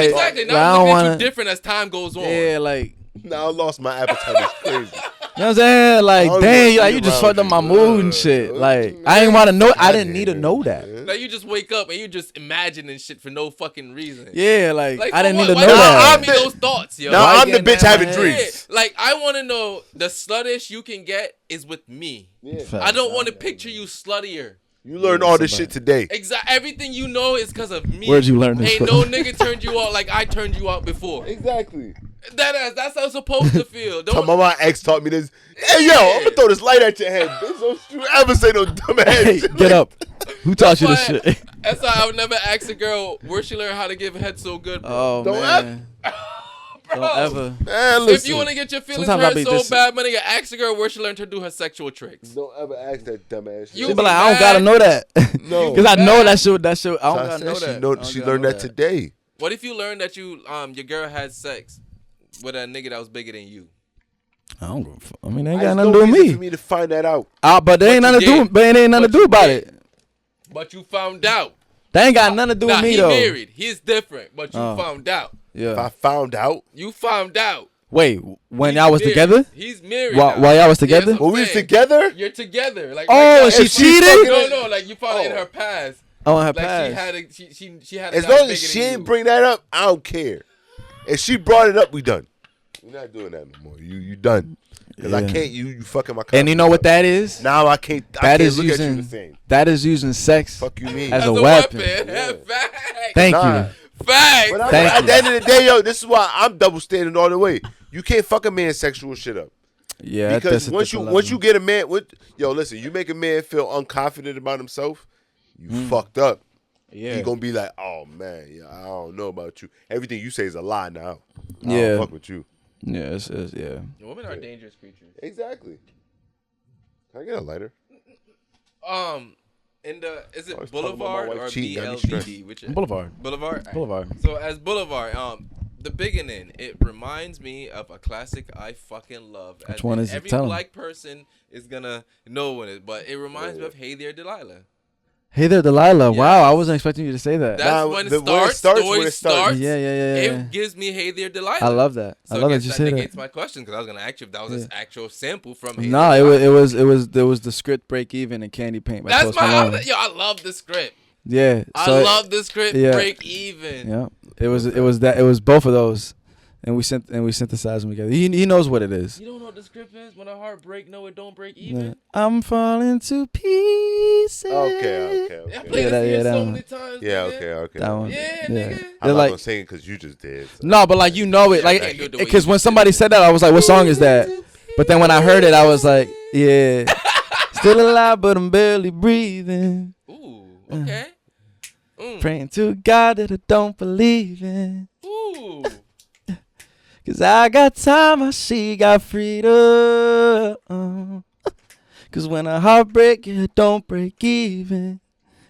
Exactly. Now I'm looking at you different as time goes on. Yeah, like. Now I lost my appetite. It's crazy. You know what I'm saying? Like, dang, you just fucked up my mood and shit. Like, I didn't want to know. I didn't need to know that. Like, you just wake up and you just imagining shit for no fucking reason. Yeah, like I didn't need to know that. that. Give me those thoughts, yo. Now I'm the bitch having dreams. Yeah. Like, I want to know the sluttish you can get is with me. Yeah. I don't want to picture you sluttier. You learned all this shit today. Exactly. Everything you know is because of me. Where'd you learn this Ain't no nigga turned you out like I turned you out before. Exactly. That's how it's supposed to feel. Don't my ex taught me this. Hey, yo, I'm gonna throw this light at your head, bitch. Don't you ever say no dumb ass Hey, shit. get up. Who taught you this shit? That's why I would never ask a girl where she learned how to give head so good, bro. Oh, Don't man. Bro, don't ever. Man, listen. If you want to get your feelings Sometimes hurt so bad, man, nigga, ask a girl where she learned to do her sexual tricks. Don't ever ask that dumb ass shit. She be like, I don't gotta know that. No. Because I know that shit. I don't gotta know that. She learned that today. What if you learned that your girl had sex with a nigga that was bigger than you? I don't give a fuck. I mean, they ain't got nothing to do with me. For me to find that out. But they ain't nothing to do. But it ain't nothing to do about it. But you found out. They ain't got nothing to do with me though. He married. He's different. But you found out. Yeah. If I found out. You found out. Wait, when y'all was together? He's married. While y'all was together? When we was together? You're together. Like, oh, and she cheated? No, like you found it in her past. Oh, in her like past. She had. As long as she didn't bring that up, I don't care. If she brought it up, we done. We're not doing that no more. You done. Because I can't. You fucking my. And you know what that is? Now I can't. I can't look at you the same. That is using sex. Fuck you mean as a weapon. Yeah. Thank you. Facts. But at the end of the day, yo, this is why I'm double standing all the way. You can't fuck a man's sexual shit up. Yeah, Because that's a once different you get a man, listen, you make a man feel unconfident about himself, you fucked up. Yeah. He gonna be like, oh man, yeah, I don't know about you. Everything you say is a lie now. I Yeah. don't fuck with you. Yeah, it's yeah. Women are dangerous creatures. Exactly. Can I get a lighter? Is I was it talking about my Boulevard wife or cheating, got me stressed. BLVD? Which Boulevard. Boulevard. Boulevard. So as Boulevard, the beginning, it reminds me of a classic I fucking love. Which one is it? Every Tell 'em. black person is gonna know what it, but it reminds me of Hey There, Delilah. Hey there, Delilah. Wow, I Yes. wasn't expecting you to say that. That's Nah, when it the way it starts. starts, The way when it it starts. starts. Yeah. It gives me Hey There, Delilah. I love that. So I love I that guess you that say negates that. my question because I was gonna ask you if that was an actual sample from. Hey No, There, Delilah. there was the script Break Even and Candy Paint by That's Post my. Malone. I love the script. Yeah. I so love the script. yeah. Break Even. Yeah. It was both of those. And we synthesized them together. He knows what it is. You don't know what the script is? When a heart break, no, it don't break even. Yeah. I'm falling to pieces. Okay. I played Yeah, this here that so one. many times. Yeah, nigga. okay. That one. Yeah, Yeah. nigga. I'm They're not like, gonna sing it because you just did. So. no, but like you know it, Yeah, I like can't do it the way because you when just somebody did it. said that, I was like, "What song is that?" But then when I heard it, I was like, "Yeah, still alive, but I'm barely breathing, Ooh, okay. praying to God that I don't believe in, Ooh. 'cause I got time, I see got freedom. 'Cause when a heart break, it don't break even."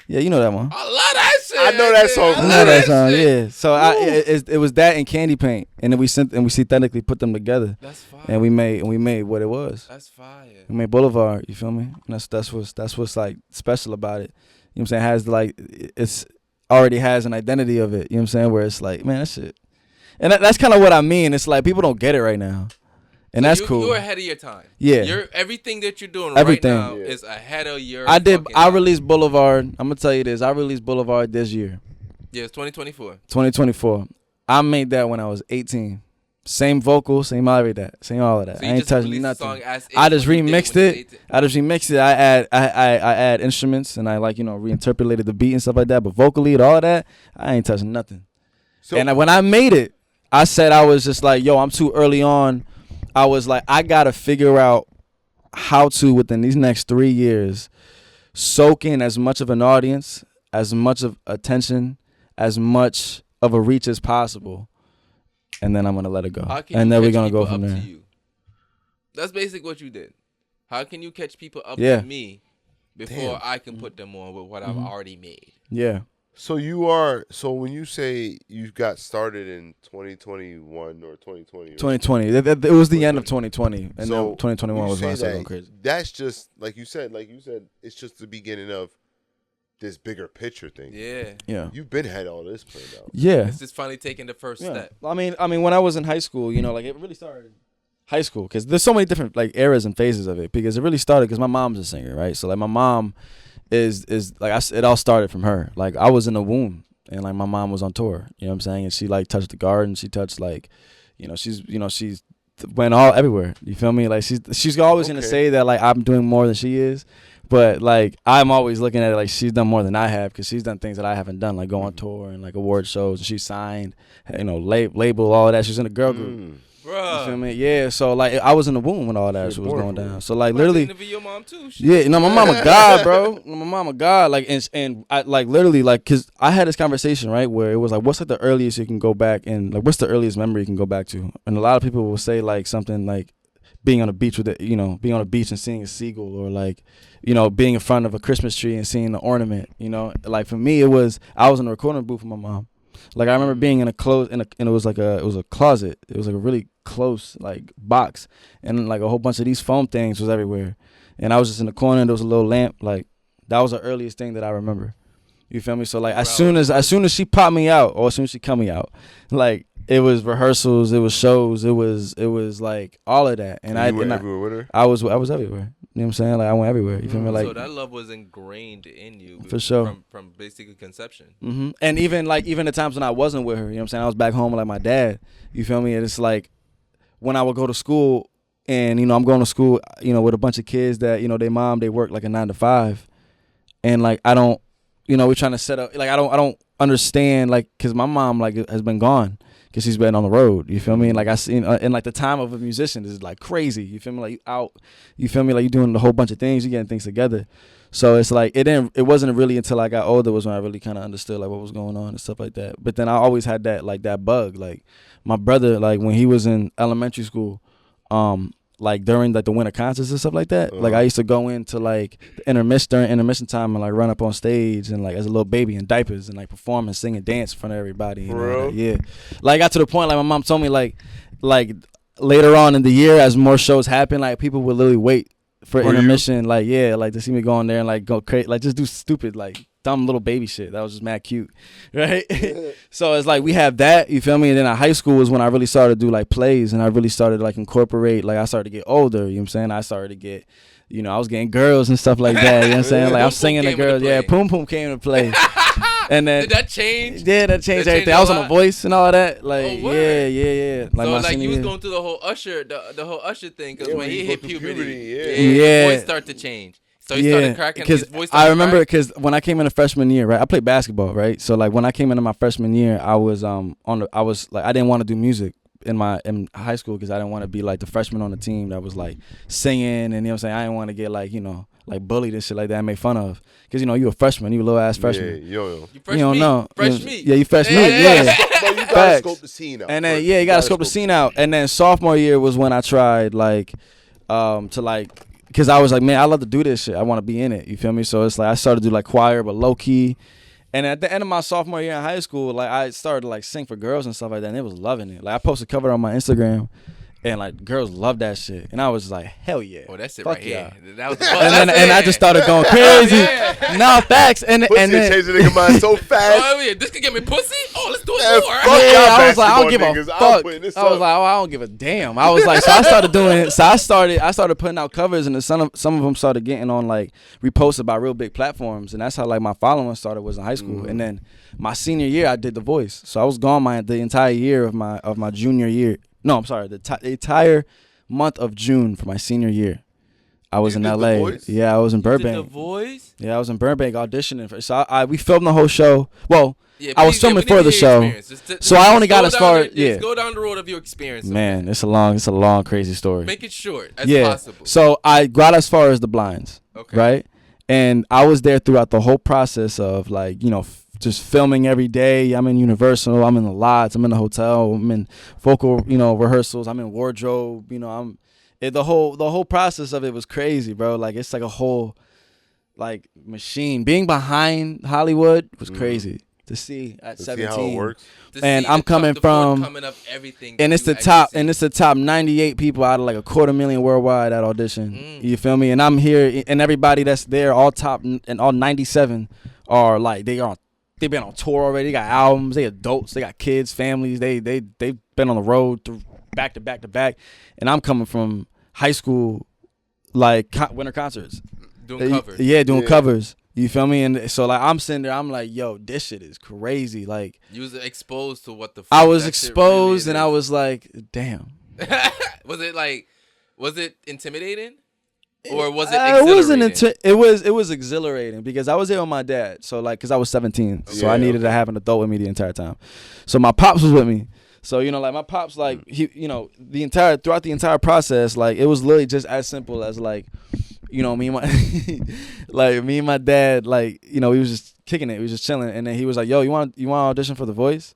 Yeah, you know that one. I love that shit. I know that song. I I love know that song, shit. yeah. So it was that and Candy Paint, and then we synthetically put them together, That's fire. and we made what it was. That's fire. We made Boulevard. You feel me? And that's what's like special about it. You know what I'm saying? Has like it's already has an identity of it. You know what I'm saying? Where it's like, man, that shit. And that's kind of what I mean. It's like people don't get it right now, and So that's cool. You're ahead of your time. Yeah. Everything that you're doing Everything. right now Yeah. is ahead of your. I fucking time. released Boulevard. I'm gonna tell you this. I released Boulevard this year, Yeah, it's 2024. 2024. I made that when I was 18. Same vocals, same all of that, same all of that. So I you ain't just touching released the nothing. song as is I just when you did remixed when you it. was 18. I just remixed it. I add instruments and I reinterpolated the beat and stuff like that. But vocally and all of that, I ain't touching nothing. So, And when I made it, I said I was just like, yo, I'm too early on. I was like, I gotta figure out how to within these next 3 years soak in as much of an audience, as much of attention, as much of a reach as possible. And then I'm gonna let it go. How can And you then we're catch gonna go people from up there. to you? That's basically what you did. How can you catch people up Yeah. to me before I can put them on with what I've already made? Yeah. so when you say you got started in 2021 or 2020, 2020. It was the end of 2020, and So, then 2021 you was when I say started that going crazy. That's just like you said, it's just the beginning of this bigger picture thing. Yeah. Yeah. You've been had all this planned out. Yeah. It's just finally taking the first Yeah. step. I mean, when I was in high school, like it really started high school because there's so many different like eras and phases of it. Because it really started because my mom's a singer, right? So like my mom is like it all started from her. Like I was in the womb and like my mom was on tour. You know what I'm saying? And she like touched the garden. She touched like, she's went all everywhere. You feel me? Like she's always gonna Okay. say that like I'm doing more than she is. But like I'm always looking at it like she's done more than I have because she's done things that I haven't done, like go on tour and like award shows. And she signed, label, all of that. She's in a girl group. You Bruh. feel me? Yeah. So like I was in the womb when all that She was shit was born going for it. down. So like Might literally, interview your mom too. Shit. yeah. My mom a god, bro. My mom a god. Like and I like literally like because I had this conversation right where it was like, what's like the earliest you can go back and like what's the earliest memory you can go back to? And a lot of people will say like something like being on a beach with it, being on a beach and seeing a seagull or like, being in front of a Christmas tree and seeing the ornament, like for me, I was in a recording booth with my mom. Like I remember being in a and it was a closet. It was like a really close like box and like a whole bunch of these foam things was everywhere. And I was just in the corner and there was a little lamp. Like that was the earliest thing that I remember. You feel me? So like as soon as she popped me out or as soon as she cut me out, like it was rehearsals, it was shows, it was like all of that. And You went everywhere with her? I was everywhere. You know what I'm saying? Like I went everywhere. You feel me? Like So that love was ingrained in you For sure. from basically conception. And even the times when I wasn't with her, you know what I'm saying? I was back home with like my dad. You feel me? And it's like when I would go to school and I'm going to school, with a bunch of kids that, their mom, they work like a 9 to 5. And like I don't, we're trying to set up like I don't understand like cuz my mom like has been gone. because she's been on the road. You feel me? And like I seen, and like the time of a musician is like crazy. You feel me? Like you out. You feel me? Like you doing a whole bunch of things. You getting things together. So it's like it wasn't really until I got older was when I really kind of understood like what was going on and stuff like that. But then I always had that bug. Like my brother, like when he was in elementary school, like during like the winter concerts and stuff like that. Like I used to go into like the during intermission time and like run up on stage and like as a little baby in diapers and like perform and sing and dance in front of everybody. You know, like, yeah. Like I got to the point like my mom told me like later on in the year as more shows happen, like people would literally wait for intermission, like like to see me go in there and like go crazy, like just do stupid like dumb little baby shit. That was just mad cute, right? So it's like we have that, you feel me? And then at high school was when I really started to do like plays and I really started to like incorporate, like I started to get older, you know what I'm saying? I started to get, you know, I was getting girls and stuff like that, you know what I'm saying? Like I'm singing to girls, Poom Poom came to play. And then did that change? Yeah, that changed everything. I was on The Voice and all that. Like, yeah. Like so like you was going through the whole Usher thing, because when he hit puberty, his voice started to change. So he started cracking. His voice I remember because when I came in the freshman year, right, I played basketball, right. So like when I came into my freshman year, I was I didn't want to do music in high school because I didn't want to be like the freshman on the team that was like singing, and you know what I'm saying. I didn't want to get like, you know, like bullied and shit like that and made fun of, because you know you a freshman, you a little ass freshman. You don't know. Fresh meat. Yeah, you fresh meat. Yeah. But you gotta scope the scene out. And then you gotta scope the scene out. And then sophomore year was when I tried like to like, because I was like, man, I love to do this shit. I want to be in it. You feel me? So it's like I started to do like choir, but low key. And at the end of my sophomore year in high school, like I started to like sing for girls and stuff like that, and they was loving it. Like I posted a cover on my Instagram, and like girls loved that shit, and I was like, hell yeah. Oh, that's it. Fuck right yeah. here. That was and I just started going crazy. No facts, and then changed the nigga mind so fast. Oh yeah, this could get me pussy. Oh, let's do it more. I was like, I don't give a fuck. I was like, oh, I don't give a damn. I was like, so I started doing. So I started putting out covers, and some of them started getting on like reposted by real big platforms, and that's how like my following started, was in high school. And then my senior year, I did The Voice, so I was gone the entire year of my junior year. No, I'm sorry, the entire month of June for my senior year. I was in LA. Yeah, I was in Burbank. The Voice? Yeah, I was in Burbank auditioning for. So we filmed the whole show. Well, yeah, I was filming for the show. So I only got as far. Just go down the road of your experience. Man, it's a long, crazy story. Make it short as possible. So I got as far as the blinds. Okay. Right, and I was there throughout the whole process of like, you know, just filming every day. I'm in Universal. I'm in the lots. I'm in the hotel. I'm in vocal, you know, rehearsals. I'm in wardrobe. You know, the whole process of it was crazy, bro. Like it's like a whole like machine. Being behind Hollywood was crazy to see at 17. See how it works. And I'm coming from everything, and it's the top 98 people out of like 250,000 worldwide at audition. You feel me? And I'm here, and everybody that's there, all top, and all 97 are like they've been on tour already. They got albums. They adults. They got kids, families. They've been on the road through back to back to back. And I'm coming from high school, like winter concerts, doing covers. Yeah, doing covers. You feel me? And so like I'm sitting there, I'm like, yo, this shit is crazy. Like you was exposed to what the. I was exposed, really, and I was like, damn. Was it intimidating? Or was it exhilarating? It was exhilarating because I was there with my dad. So like, cause I was 17, so I needed to have an adult with me the entire time. So my pops was with me. So you know, like my pops, like he, you know, throughout the entire process, like it was literally just as simple as like, you know, me and my dad, like, you know, we was just kicking it, we was just chilling, and then he was like, yo, you want to audition for The Voice?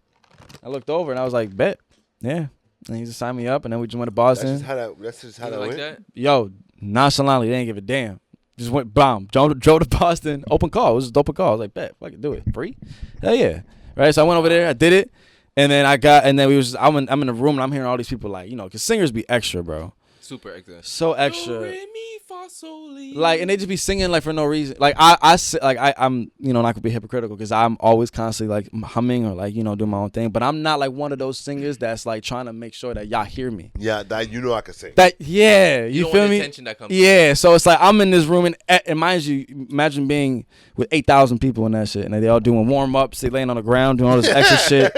I looked over and I was like, bet, yeah. And he just signed me up, and then we just went to Boston. That's just how that went. Yo, nonchalantly, they didn't give a damn. Just went, bomb, drove to Boston, open call. It was just open call. I was like, bet, fucking do it, free, hell yeah, right? So I went over there, I did it, and then I'm in the room, and I'm hearing all these people like, you know, cause singers be extra, bro. Super extra. So extra. Do, re, mi, fa, sol, li. Like, and they just be singing like for no reason. Like I'm, you know, not gonna be hypocritical because I'm always constantly like humming or like, you know, doing my own thing. But I'm not like one of those singers that's like trying to make sure that y'all hear me. Yeah, that you know I can sing. That you feel me? That comes so it's like I'm in this room, and mind you, imagine being with 8,000 people in that shit, and they all doing warm ups, they laying on the ground doing all this extra shit.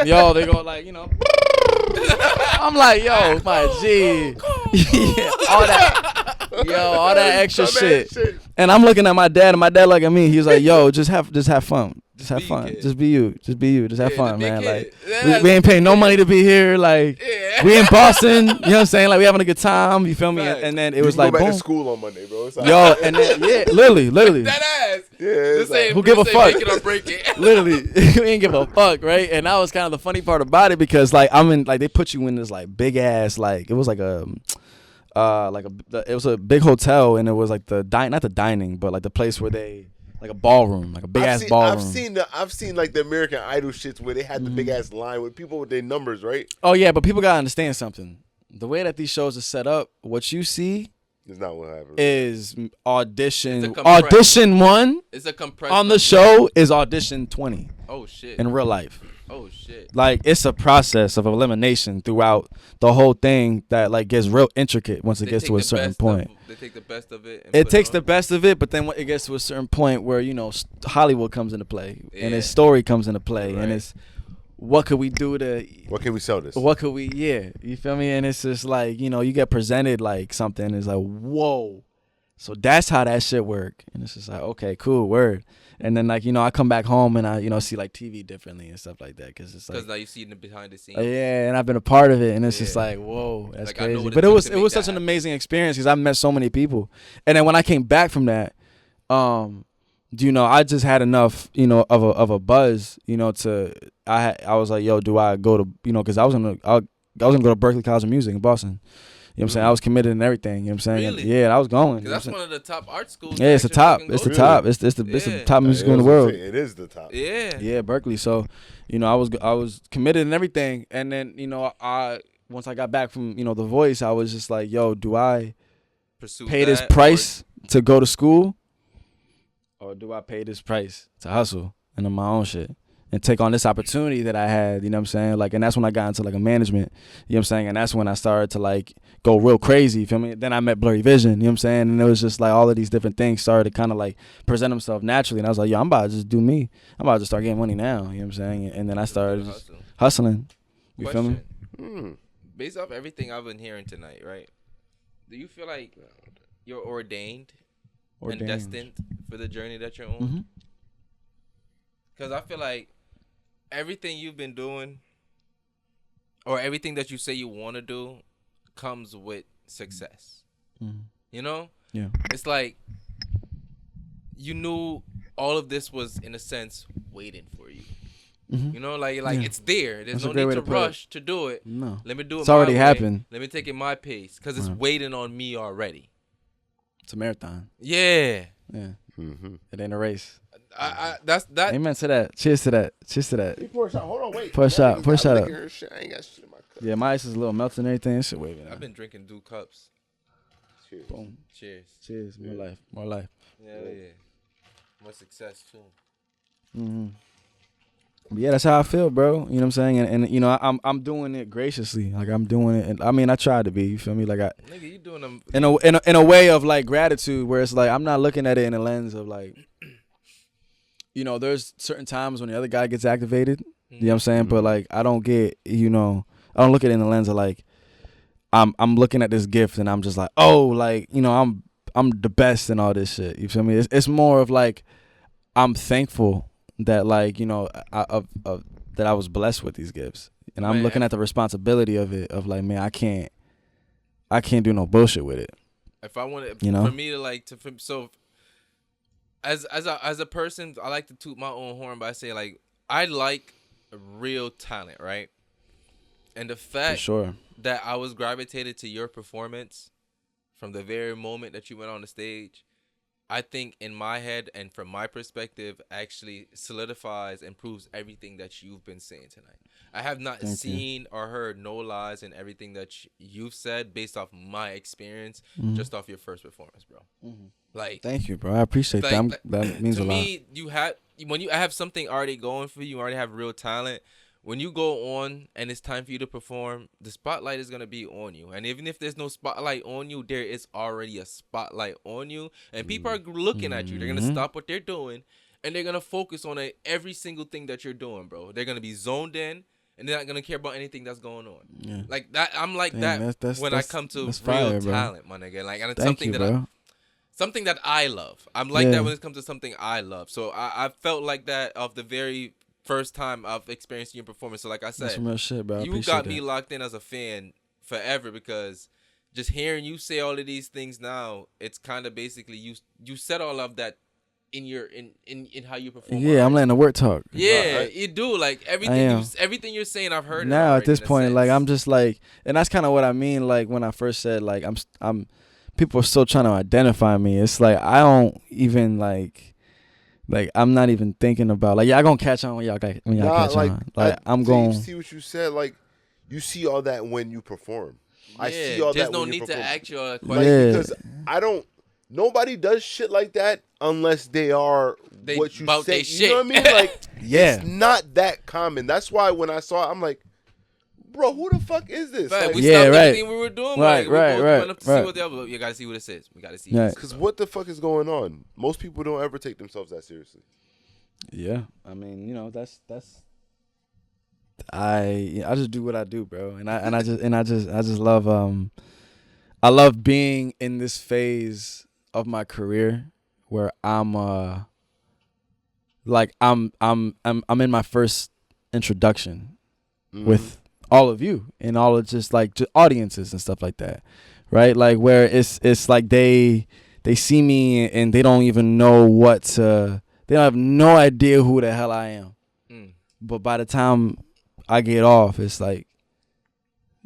Yo, they go like, you know. I'm like, yo, my G, yeah, all that extra shit. And I'm looking at my dad, and my dad looking at me. He's like, yo, just have fun. Just have be fun. kid. Just be you. Just be you. Just have Yeah, fun, just be a man. kid. Like we ain't paying no money to be here. Like Yeah. we in Boston. You know what I'm saying? Like we having a good time. You feel me? Facts. And then it You was can like go back boom. to school on Monday, bro. It's all Yo, right. and then literally. That ass. Yeah, it's Just like, say, Who give a say fuck? Make it or break it. Literally, we ain't give a fuck, right? And that was kind of the funny part about it because like I'm in like they put you in this like big ass like it was like a it was a big hotel and it was like not the dining but like the place where they like a ballroom like a big ass ballroom. I've seen like the American Idol shits where they had the big ass line with people with their numbers, right? Oh yeah, but people gotta understand something. The way that these shows are set up, what you see It's not what happened. is audition. It's a compressed- Audition 1 It's a compressed on the show is audition 20 Oh shit. in real life. Oh shit. Like it's a process of elimination throughout the whole thing that like gets real intricate once it gets to a certain point. They take the best of it. It takes the best of it, but then when it gets to a certain point where you know Hollywood comes into play and its Yeah. story comes into play, Right. and it's what could we do to What can we sell this? what could we you feel me? And it's just like you know you get presented like something is like whoa, so that's how that shit work, and it's just like okay cool word. And then like you know I come back home and I you know see like TV differently and stuff like that because it's like Because now you see it behind the scenes. yeah, and I've been a part of it, and it's just Yeah. like whoa, that's Like, I know crazy. what it But it took was to it make was that such an happen. amazing experience because I met so many people, and then when I came back from that, you know I just had enough you know of a buzz you know to I was like yo do I go to you know because I was gonna go to Berklee College of Music in Boston. You know what I'm saying? I was committed and everything. You know what I'm saying? Really? Yeah, I was going. You know That's what I'm one of the top art schools. saying? Yeah, it's the that top. you can It's go the to. top. It's the Yeah. top music school in the world. It is the top. Yeah. Yeah, Berkeley. So, you know, I was committed and everything. And then, you know, once I got back from, you know, The Voice, I was just like, yo, do I Pursue pay this that, price to go to school? Or do I pay this price to hustle and on my own shit? And take on this opportunity that I had, you know what I'm saying? Like, and that's when I got into like a management, you know what I'm saying? And that's when I started to like go real crazy, you feel me? Then I met Blurry Vision, you know what I'm saying? And it was just like all of these different things started to kind of like present themselves naturally. And I was like, yo, I'm about to just do me. I'm about to start getting money now, you know what I'm saying? And then I started just Hustle. hustling, you feel me? Question. Based off everything I've been hearing tonight, right? Do you feel like you're ordained and destined for the journey that you're on? Mm-hmm. Because I feel like everything you've been doing or everything that you say you want to do comes with success. Mm-hmm. You know? Yeah. It's like you knew all of this was, in a sense, waiting for you. Mm-hmm. You know, like Yeah. it's there. There's That's a no great need way to to put it. rush to do it. No. Let me do it. It's already my way. happened. Let me take it my pace because it's Right. waiting on me already. It's a marathon. Yeah. Yeah. Mm-hmm. It ain't a race. That's that. Amen to that. Cheers to that. Cheers to that. Pour a shot. Hold on, wait. Pour a shot. Pour a shot up. I ain't got shit in my cup. Yeah, my ice is a little melting and everything. That shit waving out. I've been drinking Duke cups. Cheers. Boom. Cheers. Cheers. More life. More life. Yeah. More success too. Mm-hmm. Yeah, that's how I feel, bro. You know what I'm saying? And you know, I'm doing it graciously. Like I'm doing it, and I mean, I tried to be. You feel me? Like Nigga, you doing them in a way of like gratitude, where it's like I'm not looking at it in a lens of like, you know, there's certain times when the other guy gets activated. You know what I'm saying? But like, I don't get, you know, I don't look at it in the lens of like, I'm looking at this gift and I'm just like, oh, like, you know, I'm the best and all this shit. You feel me? It's more of like, I'm thankful that like, you know, that I was blessed with these gifts, and I'm looking at the responsibility of it. Of like, man, I can't do no bullshit with it. If I want to, You know? for me to like to so. As a person, I like to toot my own horn by saying like I like real talent, right? And the For fact sure. that I was gravitated to your performance from the very moment that you went on the stage, I think in my head and from my perspective actually solidifies and proves everything that you've been saying tonight. I have not Thank you. seen or heard no lies in everything that you've said based off my experience, just off your first performance, bro. Like, Thank you, bro. I appreciate like, that. That means to a lot. me, when you have something already going for you, already have real talent. When you go on and it's time for you to perform, the spotlight is gonna be on you. And even if there's no spotlight on you, there is already a spotlight on you, and people are looking at you. They're gonna stop what they're doing, and they're gonna focus on every single thing that you're doing, bro. They're gonna be zoned in, and they're not gonna care about anything that's going on. Yeah. Like that, I'm like Damn, that that's when I come to real fire, bro. talent, my nigga. Like, and it's Thank something you, that bro. something that I love. I'm like that when it comes to something I love. So I felt like that of the very first time I've experienced your performance. So like I said, That's some real shit, bro. I you appreciate got that. me locked in as a fan forever because just hearing you say all of these things now, it's kind of basically you said all of that in your in how you perform. Yeah, I'm letting the work talk. Yeah, you do. Like everything you're saying, I've heard now it at this in a point. Like sense. I'm just like, and that's kind of what I mean. Like when I first said like I'm people are still trying to identify me. It's like I don't even like I'm not even thinking about like y'all gonna catch on when y'all catch on. Like I'm going. See what you said. Like you see all that when you perform. I see Yeah, all there's that. no when you need to perform. ask you all that Like, question. because I don't. Nobody does shit like that unless they are They what you bout say. they You know what I shit. mean? Like Yeah. it's not that common. That's why when I saw it, I'm like, bro, who the fuck is this? But Like, we Yeah, stopped right. everything we were doing. Right, we both right, went up to right. see what the other. You gotta see what it says. We gotta see. Right. This. because what the fuck is going on? Most people don't ever take themselves that seriously. Yeah, I mean, you know, that's I just do what I do, bro, and I just love I love being in this phase of my career where I'm like I'm in my first introduction with all of you and all of just audiences and stuff like that, right? Like where it's like they see me and they don't even know what to. They don't have no idea who the hell I am. But by the time I get off, it's like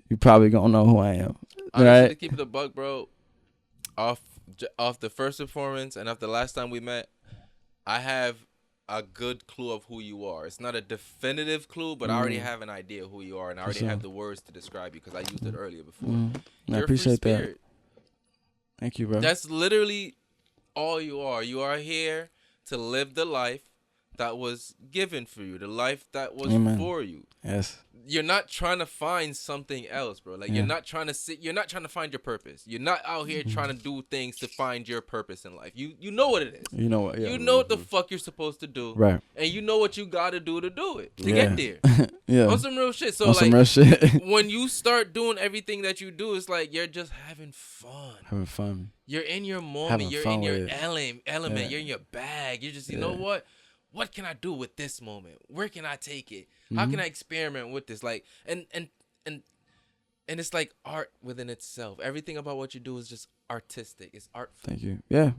you probably gonna know who I am. Honestly, Right? to keep it a buck, bro. Off the first performance and after the last time we met, I have a good clue of who you are. It's not a definitive clue, but I already have an idea of who you are, and I already have the words to describe you because I used it earlier before. I You're appreciate a free that. spirit. Thank you, bro. That's literally all you are. You are here to live the life that was given for you, the life that was Amen. for you. Yes. You're not trying to find something else, bro. Like Yeah. you're not trying to find your purpose. You're not out here trying to do things to find your purpose in life. You know what it is. You know what? Yeah. You know what the fuck you're supposed to do. Right. And you know what you gotta do to do it. To Yeah. get there. Yeah. On some real shit. So On like some real shit. when you start doing everything that you do, it's like you're just having fun. Having fun. You're in your moment. Having You're fun in your with it. element. Yeah. You're in your bag. You're just, you know what? What can I do with this moment? Where can I take it? How can I experiment with this? Like, and it's like art within itself. Everything about what you do is just artistic. It's artful. Thank you. Yeah.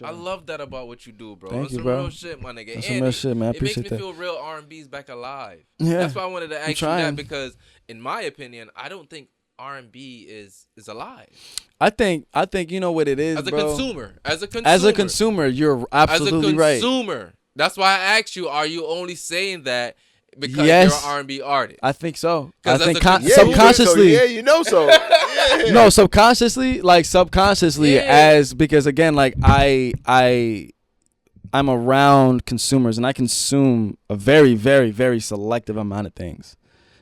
I love that about what you do, bro. Thank That's you, some bro. real shit, my nigga. That's some real shit, man. I It makes appreciate me that. feel real R&B's back alive. Yeah. That's why I wanted to ask you trying. that because, in my opinion, I don't think R&B is alive. I think you know what it is, As a bro. consumer, You're absolutely as a consumer, that's why I asked you: are you only saying that because Yes. you're an R&B artist? I think so. 'Cause I as think a consumer- subconsciously. Yeah, you know so. Yeah. No, subconsciously, Yeah. as because again, like I'm around consumers and I consume a very, very, very selective amount of things.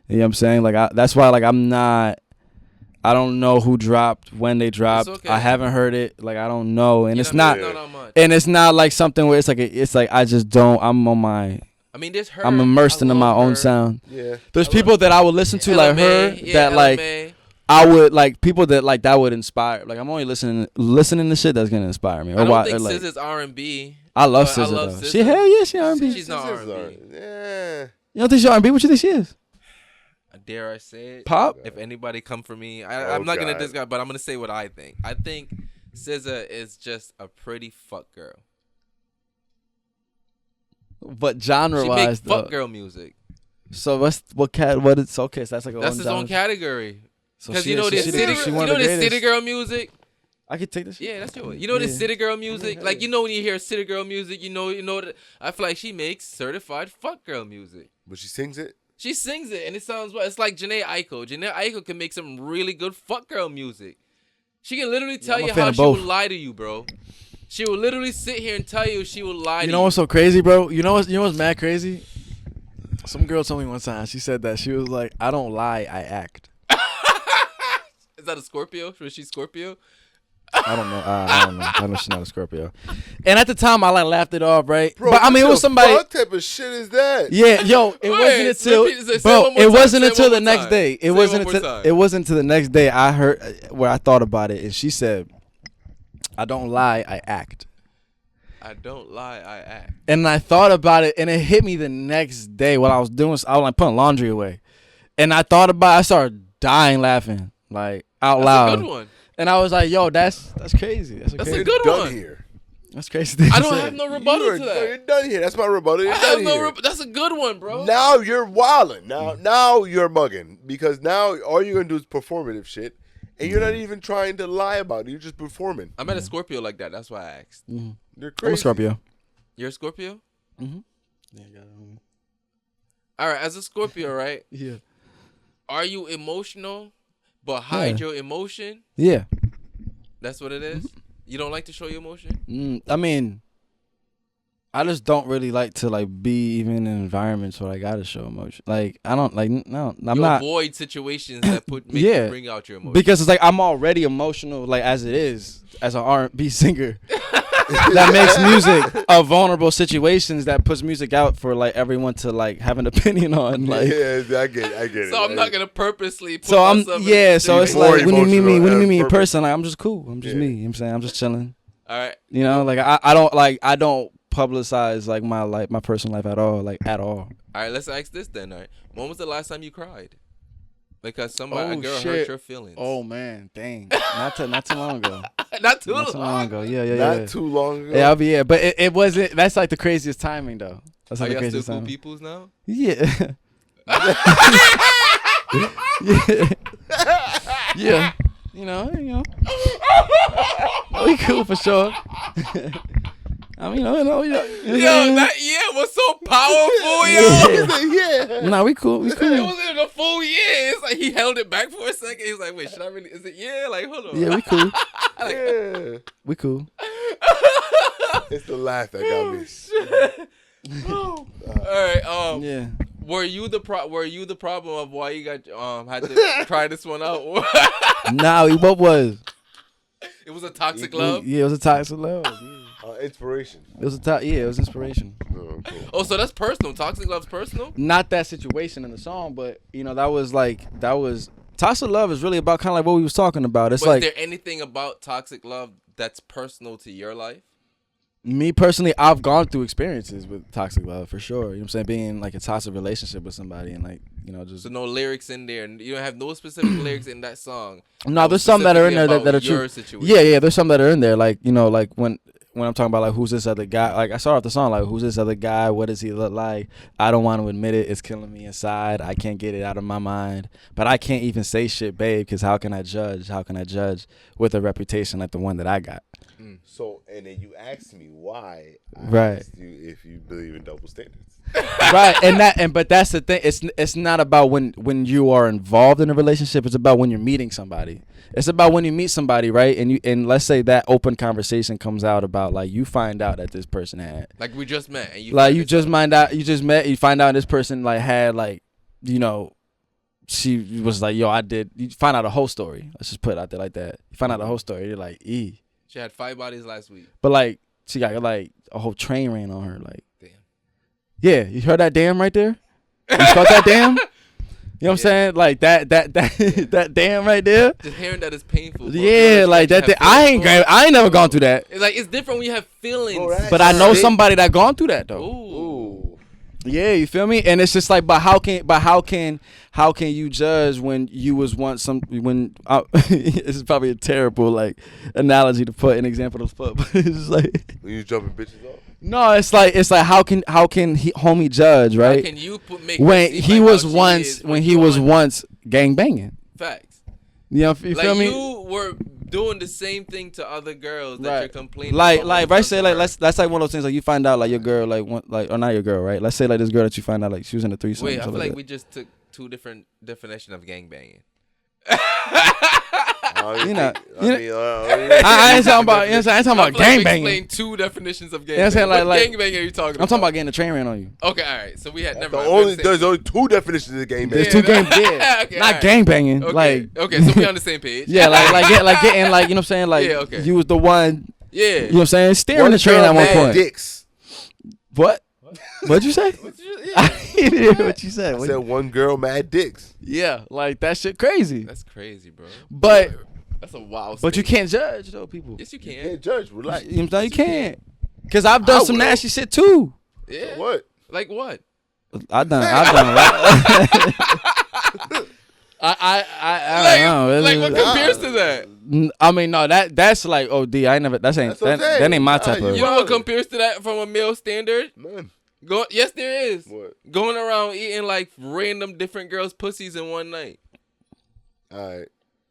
You know what I'm saying? Like that's why like I don't know who dropped, when they dropped. okay. I haven't heard it. Like I don't know, and You it's know, not, not on much. and it's not like something where it's like I just don't. I'm on my. I mean, there's her. I'm immersed I into my love own her. sound. Yeah. There's people that I would listen to like her LMA, that like LMA. I would like people that like that would inspire. Like I'm only listening to shit that's gonna inspire me. I don't why- think like, SZA's R&B. I love but I SZA love though. SZA. She hell yeah, she R&B. She's not Scissors R&B. Yeah. You don't think she R&B? What you think she is? Dare I say it? Pop? If anybody come for me, Oh, I'm not gonna God. diss guy, but I'm gonna say what I think. I think SZA is just a pretty fuck girl. But genre She wise makes though. fuck girl music. So what it's okay. So that's like That's his own category. So Because she- you know she- this she- city, she you one know of the this city greatest. girl music. I could take this. Shit. Yeah, that's yours. You know this Yeah. city girl music. Like you know when you hear city girl music, you know that I feel like she makes certified fuck girl music. But she sings it. She sings it and it sounds well. It's like Janae Aiko. Janae Aiko can make some really good fuck girl music. She can literally tell I'm a you fan how of she will both. lie to you, bro. She will literally sit here and tell you she will lie to You you. know what's so crazy, bro? You know what's mad crazy? Some girl told me one time. She said that she was like, "I don't lie, I act." Is that a Scorpio? Was she Scorpio? I don't know. I don't know. I know she's not a Scorpio. And at the time, I like laughed it off, right? Bro, but I mean, it what was the somebody. What type of shit is that? Yeah, yo, it Wait, wasn't until repeat- say it bro, one more it time, wasn't say it until one the more next time. day. Say it one more time. It wasn't until the next day I heard where I thought about it, and she said, I don't lie, I act. I don't lie, I act. And I thought about it, and it hit me the next day while I was like putting laundry away. And I thought about it, I started dying laughing, like out loud. That's a good one. And I was like, yo, that's crazy. That's a good one. Here. That's crazy. I don't have no rebuttal to that. You're done here. That's my rebuttal. You're I done have no here. That's a good one, bro. Now you're wilding. Now you're mugging because now all you're gonna do is performative shit, and you're not even trying to lie about it. You're just performing. I met a Scorpio like that. That's why I asked. You're crazy. I'm a Scorpio. You're a Scorpio? Mm-hmm. All right, as a Scorpio, right? Yeah. Are you emotional but hide your emotion? Yeah. That's what it is? You don't like to show your emotion? I mean, I just don't really like to like be even in environments where I gotta show emotion. Like I don't like no. I'm you not avoid situations that make you bring out your emotion. Because it's like I'm already emotional, like as it is, as an R&B singer. That makes music of vulnerable situations that puts music out for like everyone to like have an opinion on. Like yeah, I get it. So I'm not gonna purposely. Put so I'm myself so it's More like when you meet me in purpose. person, like I'm just cool. I'm just me. You know what I'm saying? I'm just chilling. All right. You know, like I don't publicize like my personal life at all. All right, let's ask this then. All right, when was the last time you cried? Because a girl hurt your feelings. Oh man, dang! Not too long ago. Not too Not too long ago. Yeah. Not too long ago. Yeah, I'll be but it wasn't. That's like the craziest timing though. That's Are like the y'all craziest still cool timing. peoples now? Yeah. Yeah. You know. We cool for sure. I mean, Yo, that was so powerful, yo. Yeah. Nah, we cool. It wasn't even a full year. It's like he held it back for a second. He's like, wait, should I really? Is it yeah? Like, hold on. Yeah, we cool. Yeah. We cool. It's the laugh that got me. All right. Yeah. Were you the problem of why you got had to try this one out? Nah, what was? It was a toxic love. Yeah, it was a toxic love. Yeah. Inspiration. It was it was inspiration. Oh, cool. Oh, so that's personal. Toxic love's personal. Not that situation in the song, but that was toxic love is really about kind of like what we was talking about. It's But like is there anything about toxic love that's personal to your life? me personally, I've gone through experiences with toxic love for sure. You know what I'm saying? Being in like a toxic relationship with somebody and like, just So no lyrics in there, and you don't have no specific lyrics in that song. no, there's some that are in there that are true. Situation. Yeah, there's some that are in there. Like, like when I'm talking about like who's this other guy, like I start off the song like who's this other guy? What does he look like? I don't want to admit it. It's killing me inside. I can't get it out of my mind. But I can't even say shit, babe, because how can I judge? How can I judge with a reputation like the one that I got? So, and then you asked me why. I asked you if you believe in double standards. Right, but that's the thing. It's not about when you are involved in a relationship. It's about when you're meeting somebody. It's about when you meet somebody, right? And let's say that open conversation comes out about like you find out that this person had like we just met, and you find out this person like had like she was like yo I did. You find out a whole story. Let's just put it out there like that. You find out the whole story. You're like She had 5 bodies last week. but like she got like a whole train ran on her like. Damn. Yeah, you heard that damn right there? You felt that damn? You know what I'm saying? Like that damn right there. Just hearing that is painful. Yeah, like that. I ain't never gone through that. It's like it's different when you have feelings. But I know somebody that gone through that though. Ooh. Yeah, you feel me? And it's just like, but how can you judge when you was once this is probably a terrible like analogy to put, an example to put, but it's just like When you jumping bitches off. no, it's like how can homie judge, right? How can you make when he was once gang banging? Facts. You Like feel me? you were doing the same thing to other girls that you're complaining like about. right, say like that's like one of those things like you find out like your girl or not your girl, right? Let's say like this girl that you find out like she was in a threesome. Wait, I feel like that. we just took 2 different definitions of gangbanging. I ain't talking about. I ain't talking about gang banging. Explain 2 definitions of gangbanging. You know what I'm saying? What Like gangbanging are you talking about? I'm talking about getting a train ran on you. Okay, all right. So we had never mind. There's only 2 definitions of game. There's 2 gang, yeah, Okay, not all right. gang banging. Okay. Okay, so we on the same page. Yeah, like getting like you know what I'm saying, like Yeah, okay. you was the one. Yeah. You know what I'm saying, steering the train at one point. Dicks. What? What'd you say? I didn't hear what you said. I said one girl mad dicks. Yeah, like that shit crazy. That's crazy, bro. But That's a wild. But you statement. can't judge though, people. Yes, you You can. can't judge. Relax. You know what I'm saying? You can't. Cause I've done I some will. nasty shit too. Yeah. What? Like what? I've done a lot. I don't know. Like what compares to that? I mean, no, that's like OD. I ain't never. That's ain't That's what I'm that saying. ain't my Nah, type you of. You know what Wildin'. compares to that from a male standard? None. Yes, there is. What? Going around eating like random different girls' pussies in one night. All right.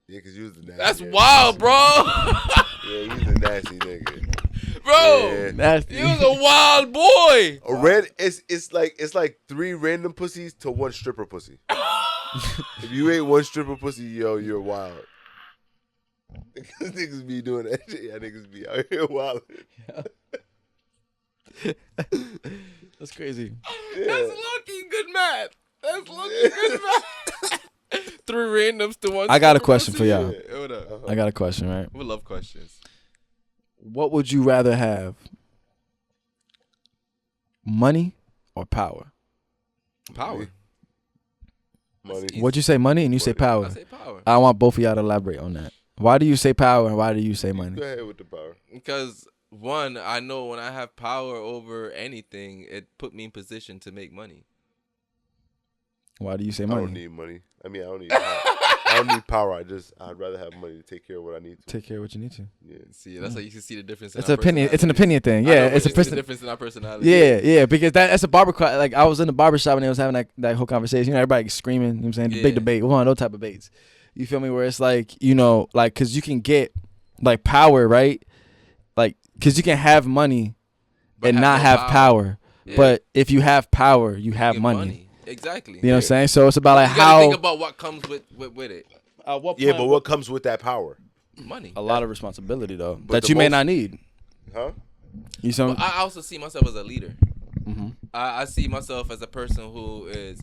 Yeah, because you was the nasty. That's ass. wild, bro. Yeah, you was a nasty nigga. Bro, Yeah. Nasty. you was a wild boy. A red, it's like 3 random pussies to 1 stripper pussy. If you ain't 1 stripper pussy, yo, you're wild. Because niggas be doing that shit. Yeah, niggas be out here wild. That's crazy. That's lucky good math. That's lucky good math. 3 randoms to 1. I got a stripper question for pussy. y'all. Yeah, what up? I got a question, right? We love questions. What would you rather have? Money or power? Power. Money. What'd you say, money? And you say power. I say power. I want both of y'all to elaborate on that. Why do you say power and why do you say money? Go ahead with the power. Because one, I know when I have power over anything, it put me in position to make money. Why do you say I money? don't need money. I mean, I don't need power. I don't need power. I'd rather have money to take care of what I need to. Take care of what you need to. Yeah. See, that's how you can see the difference. In It's our an opinion. It's an personalities. opinion thing. I know, Yeah, but it's a you see the person. difference in our personality. Yeah, because that's a barber. Like I was in the barber shop and they was having that whole conversation. You know, everybody screaming. You know what I'm saying? The big Yeah. debate. One of those type of debates. You feel me? Where it's like, you know, like because you can get like power, right? Like because you can have money But and have not no have power. power. Yeah. But if you have power, you have Get money. Exactly. You know what I'm saying? So it's about like You gotta how think about what comes with it. Yeah, but what comes with that power? Money. a lot of responsibility though But that the you may most- not need. Huh? You see? But I also see myself as a leader. Mm-hmm. I see myself as a person who is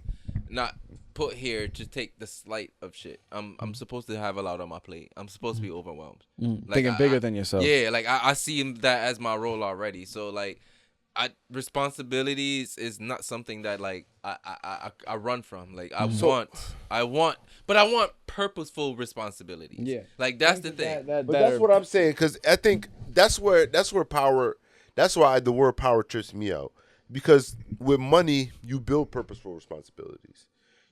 not put here to take the slight of shit. I'm supposed to have a lot on my plate. I'm supposed to be overwhelmed. Like, Thinking bigger than yourself. Yeah, like I see that as my role already. So like, responsibilities is not something that like I run from. Like I want purposeful responsibilities. Yeah. like that's the thing. But that's what I'm saying, because I think that's where power. That's why the word power trips me out, because with money you build purposeful responsibilities.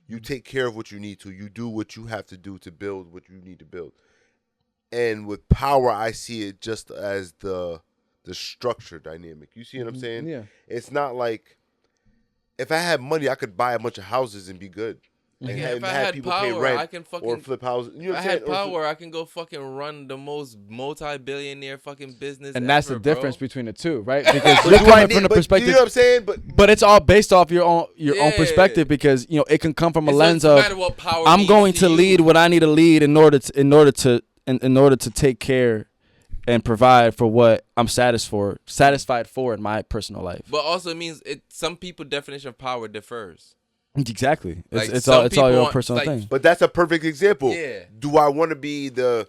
You take care of what you need to. You do what you have to do to build what you need to build. And with power, I see it just as the structure dynamic. You see what I'm saying? Yeah. It's not like if I had money, I could buy a bunch of houses and be good. And Yeah, have, if I have had people power, pay rent I can fucking or flip houses. You know If what I I'm saying? had power, I can go fucking run the most multi-billionaire fucking business. And that's ever, the difference bro. between the two, right? Because But you're do I coming need- from the but perspective. You know what I'm saying? But But it's all based off your own Yeah. perspective, because you know it can come from a It lens doesn't of matter what power I'm means going to to you. lead what I need to lead in order to take care and provide for what I'm satisfied for in my personal life. But also it means some people definition of power differs. Exactly. Like, It's some all people your own want, personal like, thing. But that's a perfect example. Yeah. Do I want to be the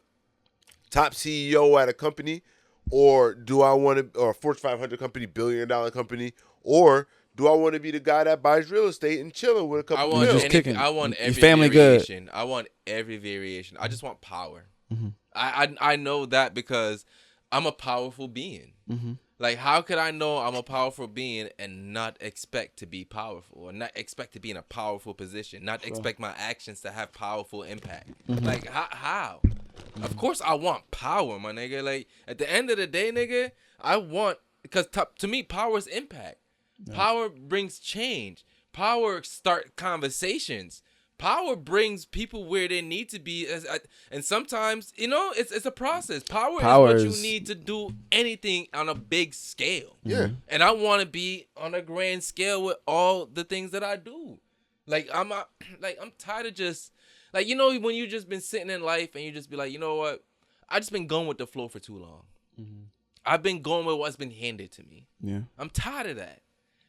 top CEO at a company, or do I want to, or a Fortune 500 company, $1 billion company, or do I want to be the guy that buys real estate and chilling with a couple I of want bills? just kicking. I want Your every family good. variation. I want every variation. I just want power. Mm-hmm. I know that because I'm a powerful being. Mm-hmm. Like, how could I know I'm a powerful being and not expect to be powerful, or not expect to be in a powerful position, not expect my actions to have powerful impact? Mm-hmm. Like, how? Of course I want power, my nigga. Like, at the end of the day, nigga, I want, because to me, power is impact. Yeah. Power brings change. Power start conversations. Power brings people where they need to be, and sometimes, you know, it's a process. Power is what you need to do anything on a big scale. Yeah. And I want to be on a grand scale with all the things that I do. Like, I'm tired of just, like, you know, when you just been sitting in life and you just be like, you know what? I just been going with the flow for too long. Mm-hmm. I've been going with what's been handed to me. Yeah. I'm tired of that.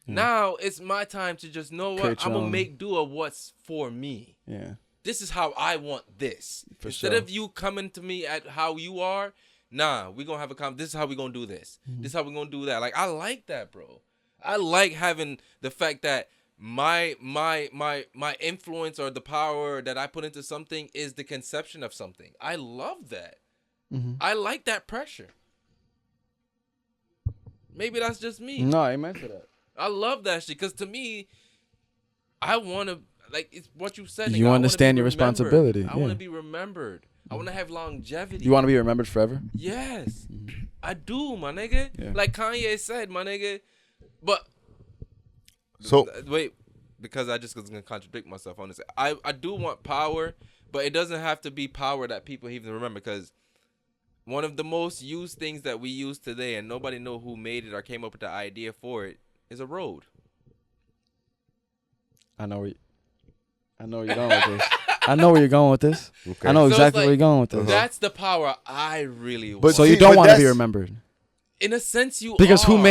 Now it's my time to just know what I'm gonna make do of what's for me. Yeah. This is how I want this. Instead of you coming to me at how you are, nah, we gonna have a this is how we gonna do this. Mm-hmm. This is how we gonna do that. Like, I like that, bro. I like having the fact that my influence or the power that I put into something is the conception of something. I love that. I like that pressure. Maybe that's just me. No, I meant for that. I love that shit because to me, I want to, like, it's what you said. You nigga, understand your remembered. responsibility. I want yeah. to be remembered. I want to have longevity. You want to be remembered forever? Yes, I do, my nigga. Yeah. Like Kanye said, my nigga. But So wait, because I just was gonna contradict myself on this. I do want power, but it doesn't have to be power that people even remember. Because one of the most used things that we use today, and nobody know who made it or came up with the idea for it, is a road. I know where you're going with this. I know where you're going with this. Okay. I know So it's exactly like, where you're going with this. That's the power I really want. But So see, you don't but want to be that's- remembered in a sense, you because are. who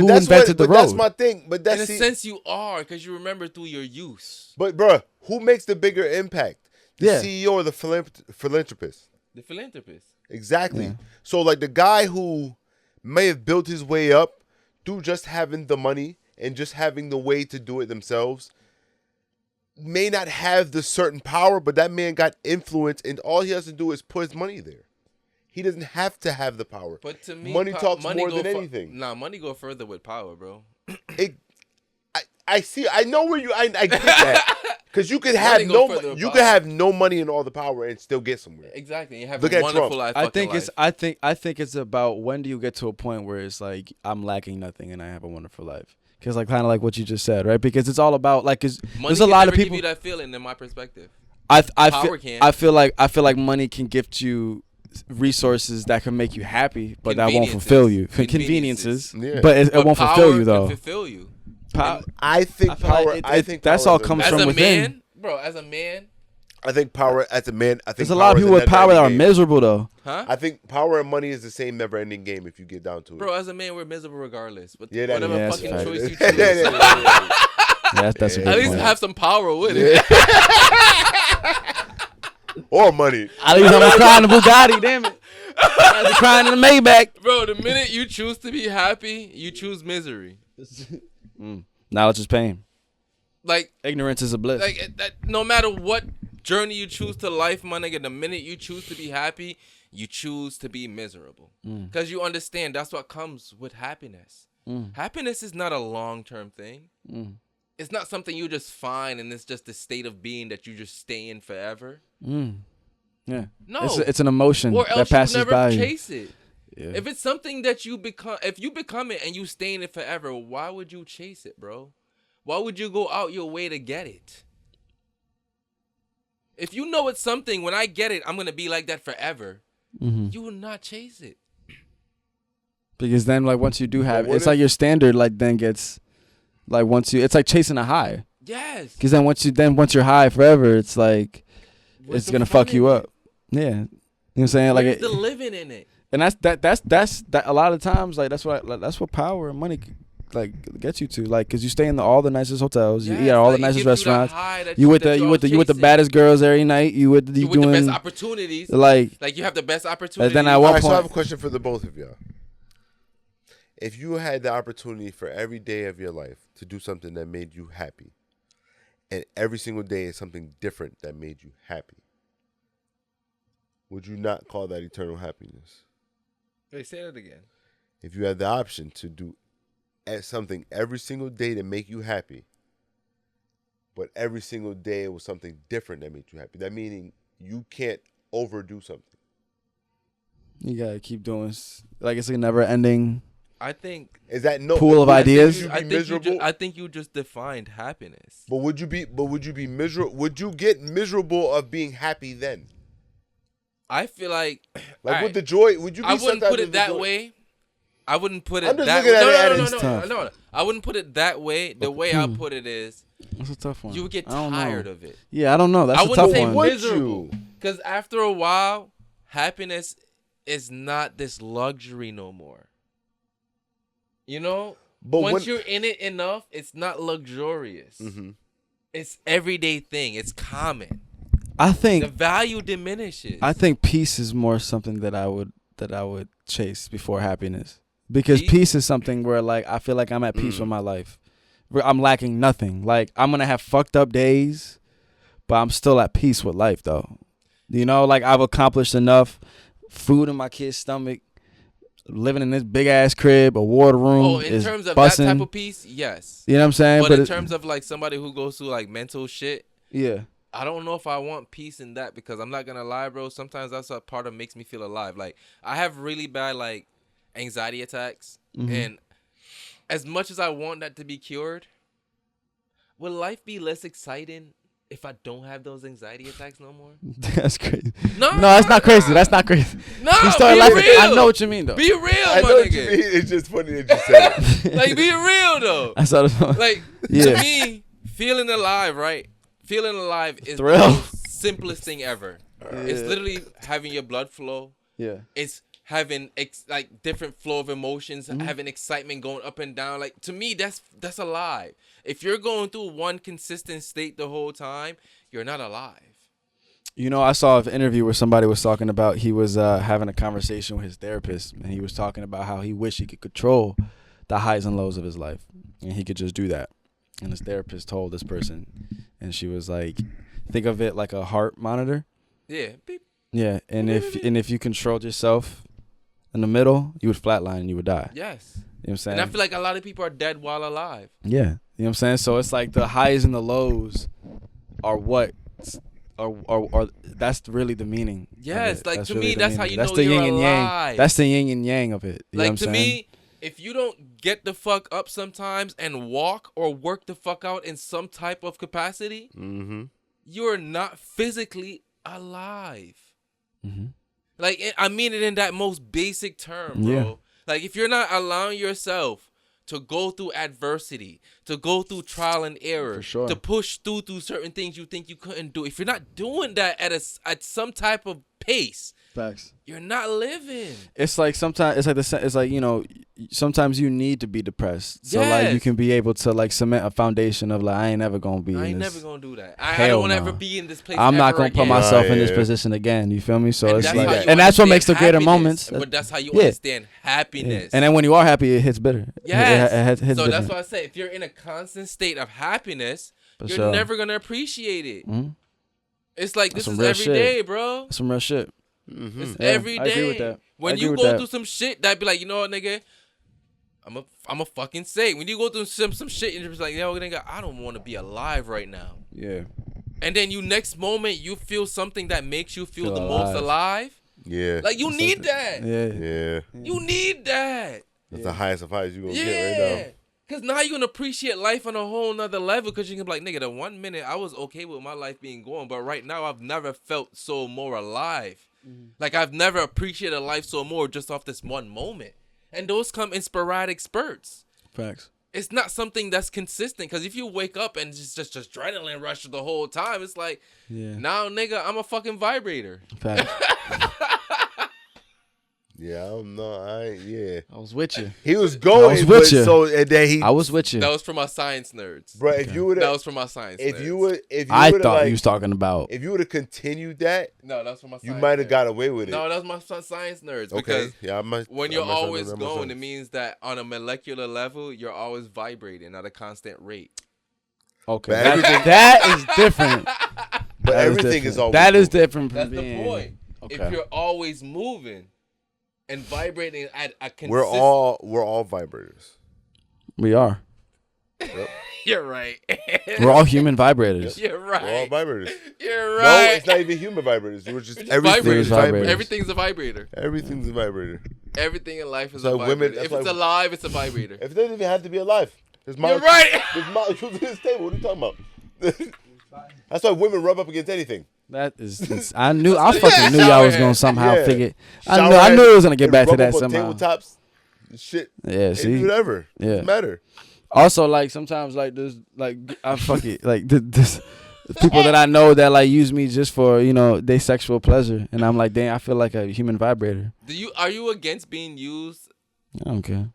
that's invented the road? That's my thing. But In that's a see, sense, you are because you remember through your use. But bruh, who makes the bigger impact? The Yeah. CEO or the philanthropist? The philanthropist. Exactly. Yeah. So like the guy who may have built his way up through just having the money and just having the way to do it themselves may not have the certain power, but that man got influence and all he has to do is put his money there. He doesn't have to have the power. But to me, money talks more go than anything. Nah, money go further with power, bro. I see. I know where I get that because you could have Money go further no with you power. could have no money and all the power and still get somewhere. Exactly. You have Look a at wonderful Trump. life. I think life. it's I think it's about when do you get to a point where it's like I'm lacking nothing and I have a wonderful life. Because like kind of like what you just said, right? Because it's all about like cause money there's a can lot never of people. give you that feeling, in my perspective. Power can. I feel like money can gift you resources that can make you happy, but that won't fulfill you. Conveniences, Yeah. but it won't power fulfill you though. Can fulfill you. I think I feel like power. it- I it- think that's power all is a- comes As from a within. man, bro. As a man, I think power as a man. I think There's a lot of power is people with power that are never-ending game. miserable though. huh? I think power and money is the same never-ending game if you get down to it. Bro, as a man, we're miserable regardless. But Yeah, that whatever is- fucking Yeah, choice you Yeah, choose, Yeah, that's a good at least point. have some power with it. or money. At least I'm gonna cry in the Bugatti. Damn it! I was crying in the Maybach. Bro, the minute you choose to be happy, you choose misery. Knowledge is pain. Like, Ignorance is a bliss. no matter what journey you choose to life, my nigga, the minute you choose to be happy, you choose to be miserable. Because you understand that's what comes with happiness. Happiness is not a long-term thing. It's not something you just find and it's just a state of being that you just stay in forever. Yeah. No. It's an emotion Or that else passes you never by you. chase it. Yeah. If it's something that you become, if you become it and you stay in it forever, why would you chase it, bro? Why would you go out your way to get it? If you know it's something, when I get it, I'm going to be like that forever, you will not chase it. Because then, like, once you do have it, what it's if- like your standard, like, then gets, like, it's like chasing a high. Yes. Because then once you're high forever, it's like, What's it's the going to fun fuck you in up. it? Yeah. You know what I'm saying? Like, Where's the living in it? and that's a lot of times, like, that's what power and money, like, gets you to. Like, because you stay in all the nicest hotels, you eat Yes, at all like, the it nicest gives you that restaurants. high that You with that the you're you with the chasing. baddest girls every night. You with You with the best doing opportunities. like Like, you have the best opportunities. then at All one right, so I have a point. question for the both of y'all. If you had the opportunity for every day of your life to do something that made you happy, and every single day is something different that made you happy, would you not call that eternal happiness? Wait, say that again. If you had the option to do something every single day to make you happy, but every single day it was something different that made you happy, that meaning you can't overdo something. You gotta keep doing like it's a never ending. I think Is that no Pool of would ideas? You I be think miserable? I think you just defined happiness. But would you be miserable? Would you get miserable of being happy then? I feel like Like all with the right, joy, would you be I wouldn't sucked put out it of the that joy? way. I wouldn't put it I'm just that looking way. at No, it no, at no, its no, no, tough. no, no. I wouldn't put it that way. The way I put it is, That's a tough one. you would get I don't know. tired of it. Yeah, I don't know. That's I a wouldn't tough say one. Would miserable. you? Because after a while, happiness is not this luxury no more. You know? But Once when- you're in it enough, it's not luxurious. Mhm. It's everyday thing. It's common. I The think value diminishes. I think peace is more something that I would chase before happiness. Because Peace? peace is something where like I feel like I'm at peace with my life. Where I'm lacking nothing. Like I'm gonna have fucked up days, but I'm still at peace with life though. You know, like I've accomplished enough food in my kid's stomach, living in this big ass crib, a water room. Oh, in is terms of bussin'. that type of peace, yes. You know what I'm saying? But in terms of like somebody who goes through like mental shit, yeah. I don't know if I want peace in that, because I'm not gonna lie, bro. Sometimes that's a part of makes me feel alive. Like, I have really bad like anxiety attacks, and as much as I want that to be cured, will life be less exciting if I don't have those anxiety attacks no more? That's crazy. No, that's not crazy. That's not crazy. No, You start be laughing. real. I know what you mean though. Be real, I my know what you nigga. mean. It's just funny that you said it. Like, be real though. I saw this. Like, Yeah. to me, feeling alive, right? Feeling alive is Thrill. the most simplest thing ever. It's literally having your blood flow. Yeah. It's having like different flow of emotions, having excitement going up and down. Like, to me, that's alive. If you're going through one consistent state the whole time, you're not alive. You know, I saw an interview where somebody was talking about he was having a conversation with his therapist, and he was talking about how he wished he could control the highs and lows of his life, and he could just do that. And his therapist told this person, and she was like, think of it like a heart monitor. Yeah. Beep. Yeah, and if you controlled yourself in the middle, you would flatline and you would die. Yes. You know what I'm saying? And I feel like a lot of people are dead while alive. Yeah. You know what I'm saying? So it's like the highs and the lows are what are that's really the meaning. Yes, like, that's to really me, the that's how meaning. you That's know the you're yin and yang. alive. That's the yin and yang of it. You know Like, what to I'm saying? me, if you don't get the fuck up sometimes and walk or work the fuck out in some type of capacity, you're not physically alive. Like, I mean it in that most basic term, bro. Yeah. Like, if you're not allowing yourself to go through adversity, to go through trial and error, For sure. to push through certain things you think you couldn't do, if you're not doing that at some type of pace, Facts. you're not living. It's like sometimes it's like you know, sometimes you need to be depressed so like you Yes. can be able to like cement a foundation of like I ain't never gonna be. I in ain't this. never gonna do that. I Hell don't want to no. ever be in this place. I'm not ever gonna put again. myself in Right, this yeah. position again. You feel me? So And it's that's like, how you and that's what understand makes the greater happiness. moments. But that's how you Yeah. understand happiness. And then when you are happy, it hits bitter. Yes. It hits so different. that's why I say, if you're in a constant state of happiness, For you're sure. never gonna appreciate it. Mhm. It's like, That's this some is real every shit. day, bro. That's some real shit. It's Yeah, every I day. agree with that. I When agree you with go that. through some shit, that be like, you know what, nigga? I'm a fucking say. When you go through some shit and you're just like, yo, nigga, I don't want to be alive right now. Yeah. And then you next moment you feel something that makes you feel Feel the most alive. Yeah. Like, you need that. Yeah. Yeah. You need that. That's the highest of highs you're going to get Yeah. right now. Because now you're going to appreciate life on a whole nother level, because you can be like, nigga, the 1 minute I was okay with my life being gone, but right now I've never felt so more alive. Like, I've never appreciated life so more just off this one moment. And those come in sporadic spurts. Facts. It's not something that's consistent, because if you wake up and just adrenaline rush the whole time, it's like, Yeah. now, nigga, I'm a fucking vibrator. Facts. Yeah, I don't know. Yeah. I was with you. He was going, I was but with you. so and then he, I was with you. That was for my science nerds. bro. If you would That have, was for my science if nerds. you would, if you I would thought like, he was talking about. if you would have continued that, No, that's for my you science might have nerds. got away with it. No, that's my science nerds. Okay. Because Yeah, I might. when I you're might have always done that going, myself. it means that on a molecular level, you're always vibrating at a constant rate. Okay. But That, everything- that is different. But That everything different. is always That is moving. different from That's being. the point. Okay. If you're always moving and vibrating at a consistent... We're all vibrators. We are. You're right. We're all human vibrators. You're right. We're all vibrators. You're No, right. it's not even human vibrators. We're just Just everything's vibrators. vibrators. Everything's a vibrator. Everything's a vibrator. Everything in life is So a vibrator. women- that's If it's why- alive, it's a vibrator. If it doesn't even have to be alive, there's You're molecules. right. There's molecules in this table. What are you talking about? That's why women rub up against anything. That is. I fucking knew y'all was gonna somehow Yeah. figure. Shower I knew it was gonna heads, get back to rub that up on somehow. Tabletops, shit. Yeah. See. Whatever. Yeah. Doesn't matter. Also, like sometimes, like this, like I fuck it, like this people that I know that like use me just for their sexual pleasure, and I'm like, dang, I feel like a human vibrator. Are you against being used? I don't care.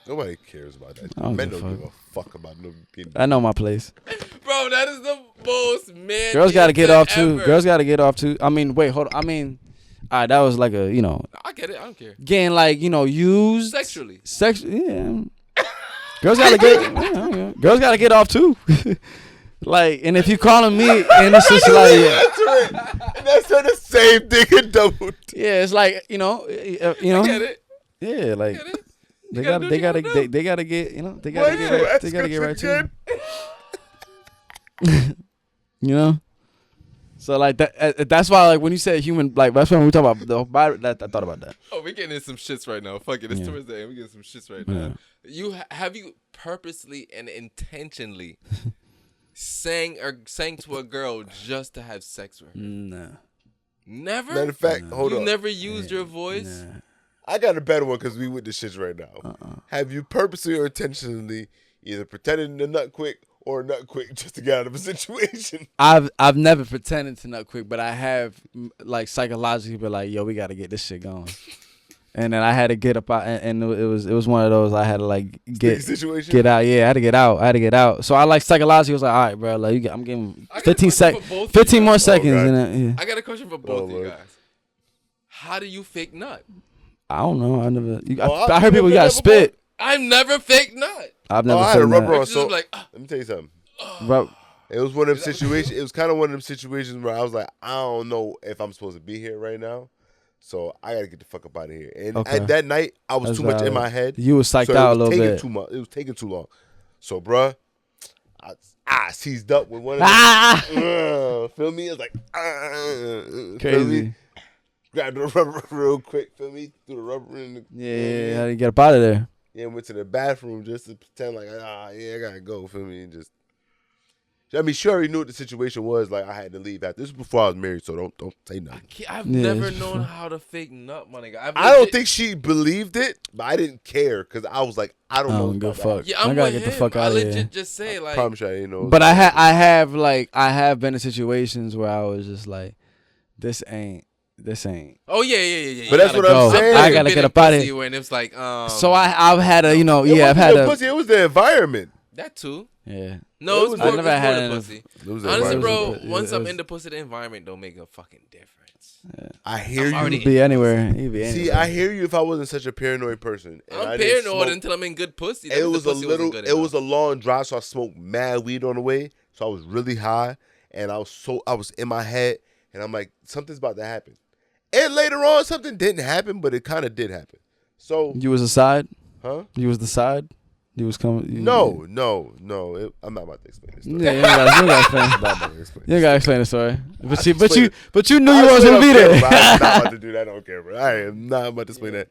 Nobody cares about that. I don't Men give a don't give a fuck about no getting. I know my place. Bro, that is the most man. Girls got to get off too. ever. Girls got to get off too. I mean, wait, hold on. I mean, all right, that was like a I get it. I don't care. getting like used Sexually. Yeah. Girls gotta get. Girls gotta get off too. Like, and if you calling me, and it's just like, yeah. That's the same thing in double. Yeah, it's like you know. I get it. Yeah, like Get it. they gotta gotta do what you they gotta get they gotta get right to it. You know. So like that. That's why like when you said human, like that's when we talk about the body. I thought about that. Oh, we getting in some shits right now. Fuck it, it's Thursday, and we getting some shits right now. Have you purposely and intentionally sang to a girl just to have sex with her? Nah. Never. Matter of fact, hold on. You never used your voice. Nah. I got a better one because we with the shits right now. Have you purposely or intentionally either pretended to nut quick or nut quick just to get out of a situation? I've never pretended to nut quick, but I have like psychologically been like, yo, we gotta get this shit going. And then I had to get up out, and it was one of those I had to like get out. Yeah, I had to get out. So I like psychologically was like, all right, bro, like I'm giving 15 more seconds. Oh, and then, yeah. I got a question for both of you guys. How do you fake nut? I don't know. I never. I heard people got to spit. I've never fake nut. I've never. I had a rubber on. So So like, let me tell you something. Bro, It was one of them situations. It was kind of one of them situations where I was like, I don't know if I'm supposed to be here right now, so I gotta get the fuck up out of here. And at that night, I was too much in my head. You was psyched out a little bit. It was taking too long. So, bruh, I seized up with one of them. Feel me? It was like, crazy. Feel me? Grabbed the rubber real quick. Feel me? Threw the rubber in the. Yeah, how do you get up out of there? Yeah, went to the bathroom just to pretend like, I gotta go. Feel me? And just. I mean, she already knew what the situation was. Like, I had to leave after. This was before I was married, so don't say nothing. I've never known how to fake nut, my nigga. I don't think she believed it, but I didn't care because I was like, I don't know. Good fuck. Yeah, I gotta get the fuck out of here. I legit just say like. I promise you, I didn't know. But I have been in situations where I was just like, this ain't. Oh yeah. But that's what I'm saying. I gotta get up out of here. When it's like, So I've had a, I've had a pussy. It was the environment. That too. Yeah. No, it's more the pussy. Honestly, bro, Yeah, once I'm in the pussy, the environment don't make a fucking difference. Yeah. I hear you. You'd be anywhere. See, I hear you if I wasn't such a paranoid person. I'm paranoid until I'm in good pussy. It was a long drive, so I smoked mad weed on the way. So I was really high, and I was in my head, and I'm like, something's about to happen. And later on, something didn't happen, but it kind of did happen. So you was a side? Huh? You was the side? You was coming? No. I'm not about to explain this story. Yeah, you gotta explain the story. But you knew you wasn't gonna be there. I'm not about to do that on camera. I am not about to explain that.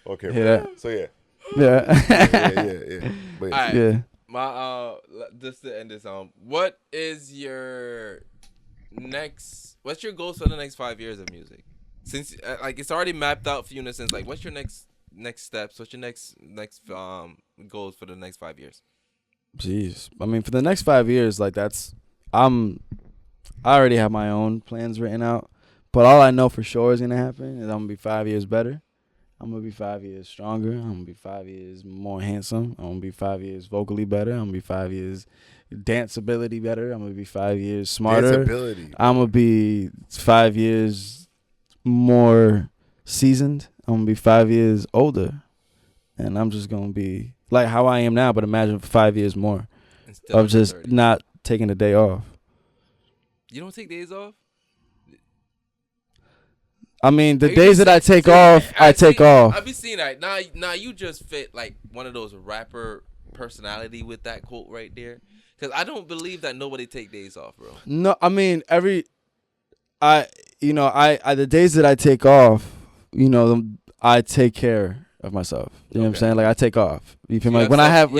Okay. Hear that? So yeah. Yeah. But, all right. Yeah. My just to end this what is what's your goals for the next 5 years of music? Since like it's already mapped out for you in a sense, like what's your next steps? What's your next goals for the next 5 years? Jeez, I mean for the next 5 years, like I already have my own plans written out, but all I know for sure is gonna happen is I'm gonna be 5 years better. I'm gonna be 5 years stronger. I'm gonna be 5 years more handsome. I'm gonna be 5 years vocally better. I'm gonna be 5 years dance ability better. I'm gonna be 5 years smarter. I'm gonna be 5 years more seasoned. I'm gonna be 5 years older, and I'm just gonna be like how I am now, but imagine for 5 years more of just 30. Not taking a day off. You don't take days off? I mean, the days that I take off, I take off. I be seeing that. Now you just fit like one of those rapper personality with that quote right there. Because I don't believe that nobody take days off, bro. No, I mean the days that I take off, I take care of myself. You know what I'm saying? Like I take off. You feel me? Like when I have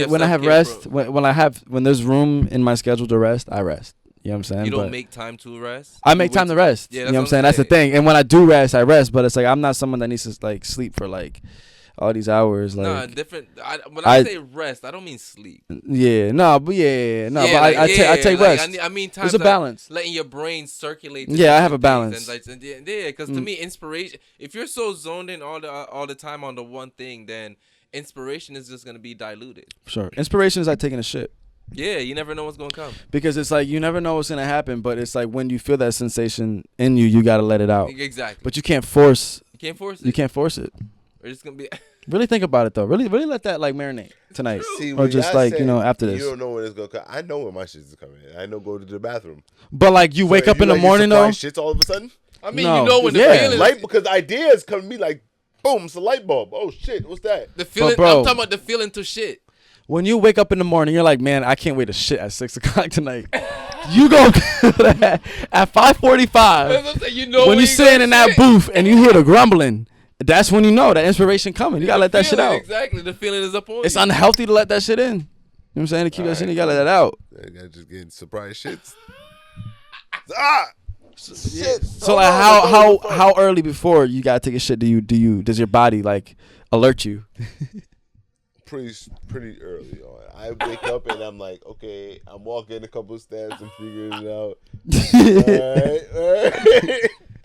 rest, when there's room in my schedule to rest, I rest. You know what I'm saying? You don't make time to rest? I make time to rest. Yeah, you know what I'm saying? That's the thing. And when I do rest, I rest. But it's like I'm not someone that needs to like sleep for like all these hours. Like, nah, different. When I say rest, I don't mean sleep. Yeah, no, but I take rest. I mean, there's a balance. Letting your brain circulate. Yeah, I have a balance. Because to me, inspiration. If you're so zoned in all the time on the one thing, then inspiration is just gonna be diluted. Sure, inspiration is like taking a shit. Yeah, you never know what's gonna come. Because it's like you never know what's gonna happen, but it's like when you feel that sensation in you, you gotta let it out. Exactly. But you can't force. You can't force it. You can't force it. Or it's gonna be. Really think about it though. Really let that like marinate tonight. See, or just like after this. You don't know when it's gonna come. I know when my shit is coming. I know go to the bathroom. But like you wake up in the morning though. Shits all of a sudden. I mean, No. you know when the Yeah. feeling, Light, because ideas come to me like, boom, it's a light bulb. Oh shit, what's that? the feeling. bro- I'm talking about the feeling to shit. When you wake up in the morning, you're like, man, I can't wait to shit at 6 o'clock tonight. You go at 5:45. That's what I'm saying, you know When you you're sitting in that shit. booth and you hear the grumbling, that's when you know that inspiration coming. You gotta let that shit Feeling, out. Exactly, the feeling is up on It's you. unhealthy to let that shit in. You know what I'm saying? To keep that shit in, you gotta let that out. I got just getting surprise shits. Ah, shit. So like, how early before you gotta take a shit does your body like alert you? Pretty early on. I wake up and I'm like, okay, I'm walking a couple of steps and figuring it out.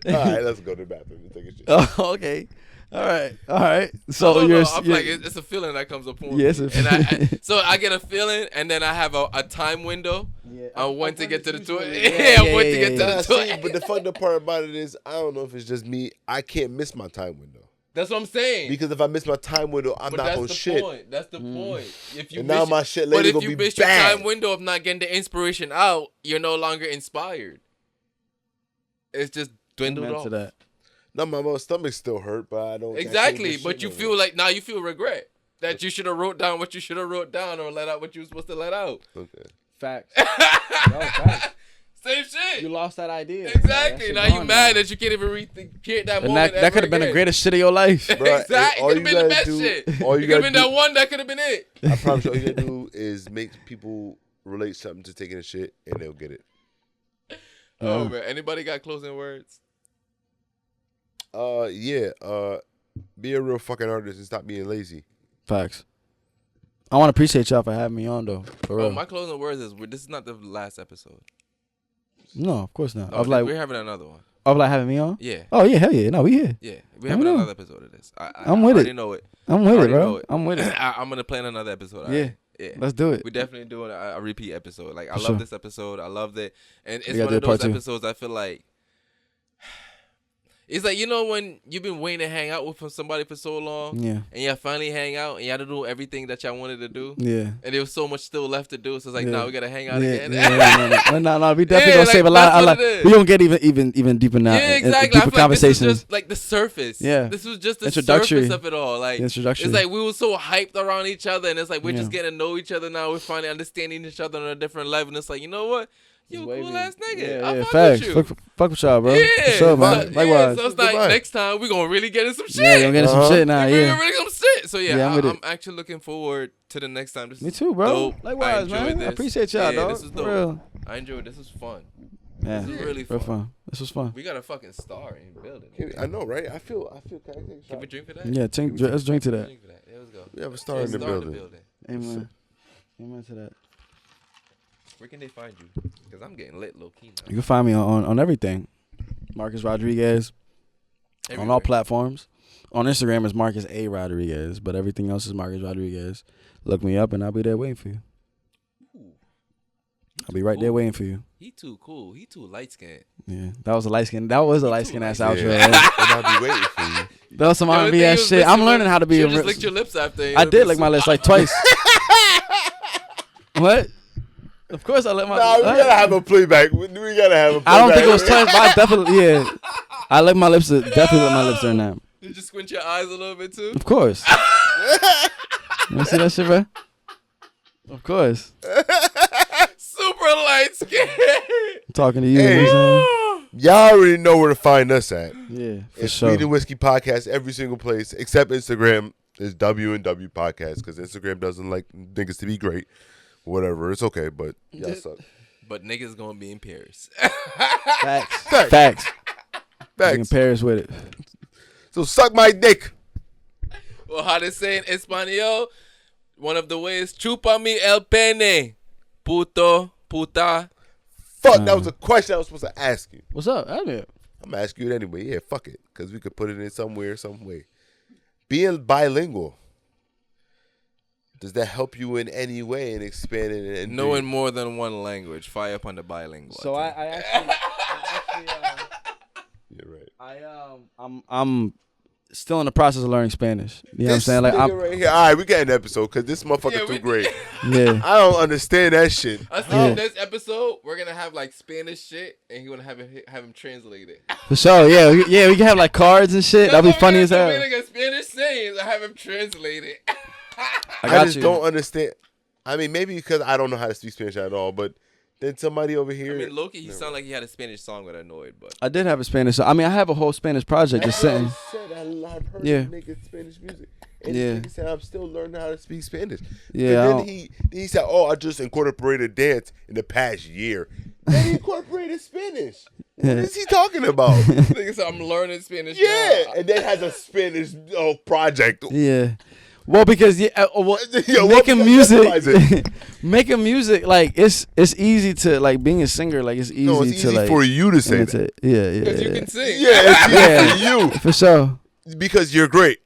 All right, let's go to the bathroom and take a shit. Oh, okay. All right. So I'm you're like, it's a feeling that comes upon Yes, me. And so I get a feeling, and then I have a time window. I want to get to the toilet. I want to get to the toilet. But the fucked up part about it is, I don't know if it's just me. I can't miss my time window. That's what I'm saying. Because if I miss my time window, I'm not gonna shit. Point. That's the point. If you And now my shit later but if gonna you be miss your bad. time window of not getting the inspiration out, you're no longer inspired. It's just dwindled off. to that. No, my stomach still hurt, but I don't. Exactly, but you feel like now you feel regret that you should have wrote down what you should have wrote down or let out what you were supposed to let out. Okay. Facts. Facts. Same shit. You lost that idea. Exactly. Now you mad that you can't even create that And moment. that could have been the greatest shit of your life. Bruh, Exactly. all It could have you been the gotta best do- shit. all you It could have gotta been that do- one. That could have been it. I promise you, all you gotta do is make people relate something to taking a shit, and they'll get it. Oh man. Anybody got closing words? Yeah. Be a real fucking artist and stop being lazy. Facts. I want to appreciate y'all for having me on though. For real. Oh, my closing words is this is not the last episode. No, of course not. Oh, Of like we're having another one. having me on. Yeah. Oh yeah, hell yeah. No, we here. Yeah, we're I having know. another episode of this. I'm with I it. already know it. I'm with I it, already bro. know it. I'm with it. I'm gonna plan another episode. Yeah. Right? Yeah. Let's do it. We're definitely doing a repeat episode. Like I For love sure. this episode. I loved it, and it's We gotta one of do a part those two. episodes I feel like. It's like, you know, when you've been waiting to hang out with somebody for so long, Yeah. and y'all finally hang out, and y'all to do everything that y'all wanted to do, Yeah. and there was so much still left to do. So it's like, Yeah. nah, we gotta hang out Yeah, again. no. We definitely Yeah, gonna like, save a that's lot. what it is. We gonna get even deeper now. Yeah, exactly. I Deeper feel like this conversations. is just like the surface. Yeah. This was just the Introductory. surface of it all. Like Introductory. it's like we were so hyped around each other, and it's like we're Yeah. just getting to know each other now. We're finally understanding each other on a different level, and it's like, you know what? You a cool ass nigga. I fuck facts. with you. Fuck with y'all, bro. Yeah, For sure, man. so, Likewise. so it's like Goodbye. next time we gonna really get in some shit. Yeah, I'm getting some shit now. We Yeah. gonna really get some shit. So yeah, Yeah, I'm with I'm it. actually looking forward to the next time. This Me is too, bro. dope. I Likewise, enjoyed man. this. I appreciate y'all, Yeah, dog. this is For dope. real. I enjoyed. This was fun. Yeah. This is really Real fun. This was fun. We got a fucking star in the building. I know, right? I feel. Can I take a Can shot? we drink for that? Yeah, let's drink to that. Drink for that. There we go. We have a star in the building. Amen. Amen to that. Where can they find you? Because I'm getting lit low key now. You can find me on everything. Marcus Rodriguez on all Everywhere. platforms. On Instagram is Marcus A. Rodriguez, but everything else is Marcus Rodriguez. Look me up and I'll be there waiting for you. I'll be right there waiting for you. He too cool. He too light skinned. Yeah, that was a light skin. That was a light skin ass outro. Yeah. right? And I'll be waiting for you. That was some R&B ass shit. I'm learning how to be. You a just real- licked your lips after. I did lick my lips like twice. What? Of course I let my. Nah, we gotta have a playback. We gotta have a playback. I don't think it was twice, but I definitely I licked my lips. Definitely licked my lips during that. Did you squint your eyes a little bit too? Of course. You see that shit, bro? Of course. Super light skin. I'm talking to you. Hey. You know what I'm Y'all already know where to find us at. saying? Yeah, for It's sure. Weed and Whiskey Podcast every single place except Instagram is W&W Podcast because Instagram doesn't like niggas to be great. Whatever, it's okay, but y'all suck. But niggas gonna be in Paris. Facts. Facts. In Facts. Paris with it. So suck my dick. Well, how they say in Espanol, one of the ways, chupa mi el pene, puto, puta. Fuck, that was a question I was supposed to ask you. What's up? I'm here. I'm gonna ask you it anyway. Yeah, fuck it, because we could put it in somewhere, some way. Being bilingual, does that help you in any way in expanding and Knowing more than one language, fire up on the bilingual. So I actually You're right. I'm still in the process of learning Spanish. You know what I'm saying? Like, nigga right here. All right, we got an episode because this motherfucker too great. yeah. I don't understand that shit. I think this episode we're gonna have like Spanish shit, and he gonna have him translate it. For sure. Yeah, we can have like cards and shit. That'd be funny as hell. Like a Spanish saying, I have him translate it. I just don't understand. I mean, maybe because I don't know how to speak Spanish at all, but then somebody over here. I mean, Loki, he sounded like he had a Spanish song when annoyed, but I did have a Spanish. I mean, I have a whole Spanish project just sitting. I've heard Yeah. him making Spanish music. And Yeah. he said, I'm still learning how to speak Spanish. Yeah, But then he said, oh, I just incorporated dance in the past year. Then he incorporated Spanish. What is he talking about? nigga said I'm learning Spanish. Yeah. now. And then has a Spanish project. Yeah. Well, because Yo, making capitalize it. music, making music, like it's easy to like being a singer, like it's easy No, it's to easy like for you to say that. imitate. Yeah, Because you can sing. Yeah, it's easy for you. for sure. Because you're great.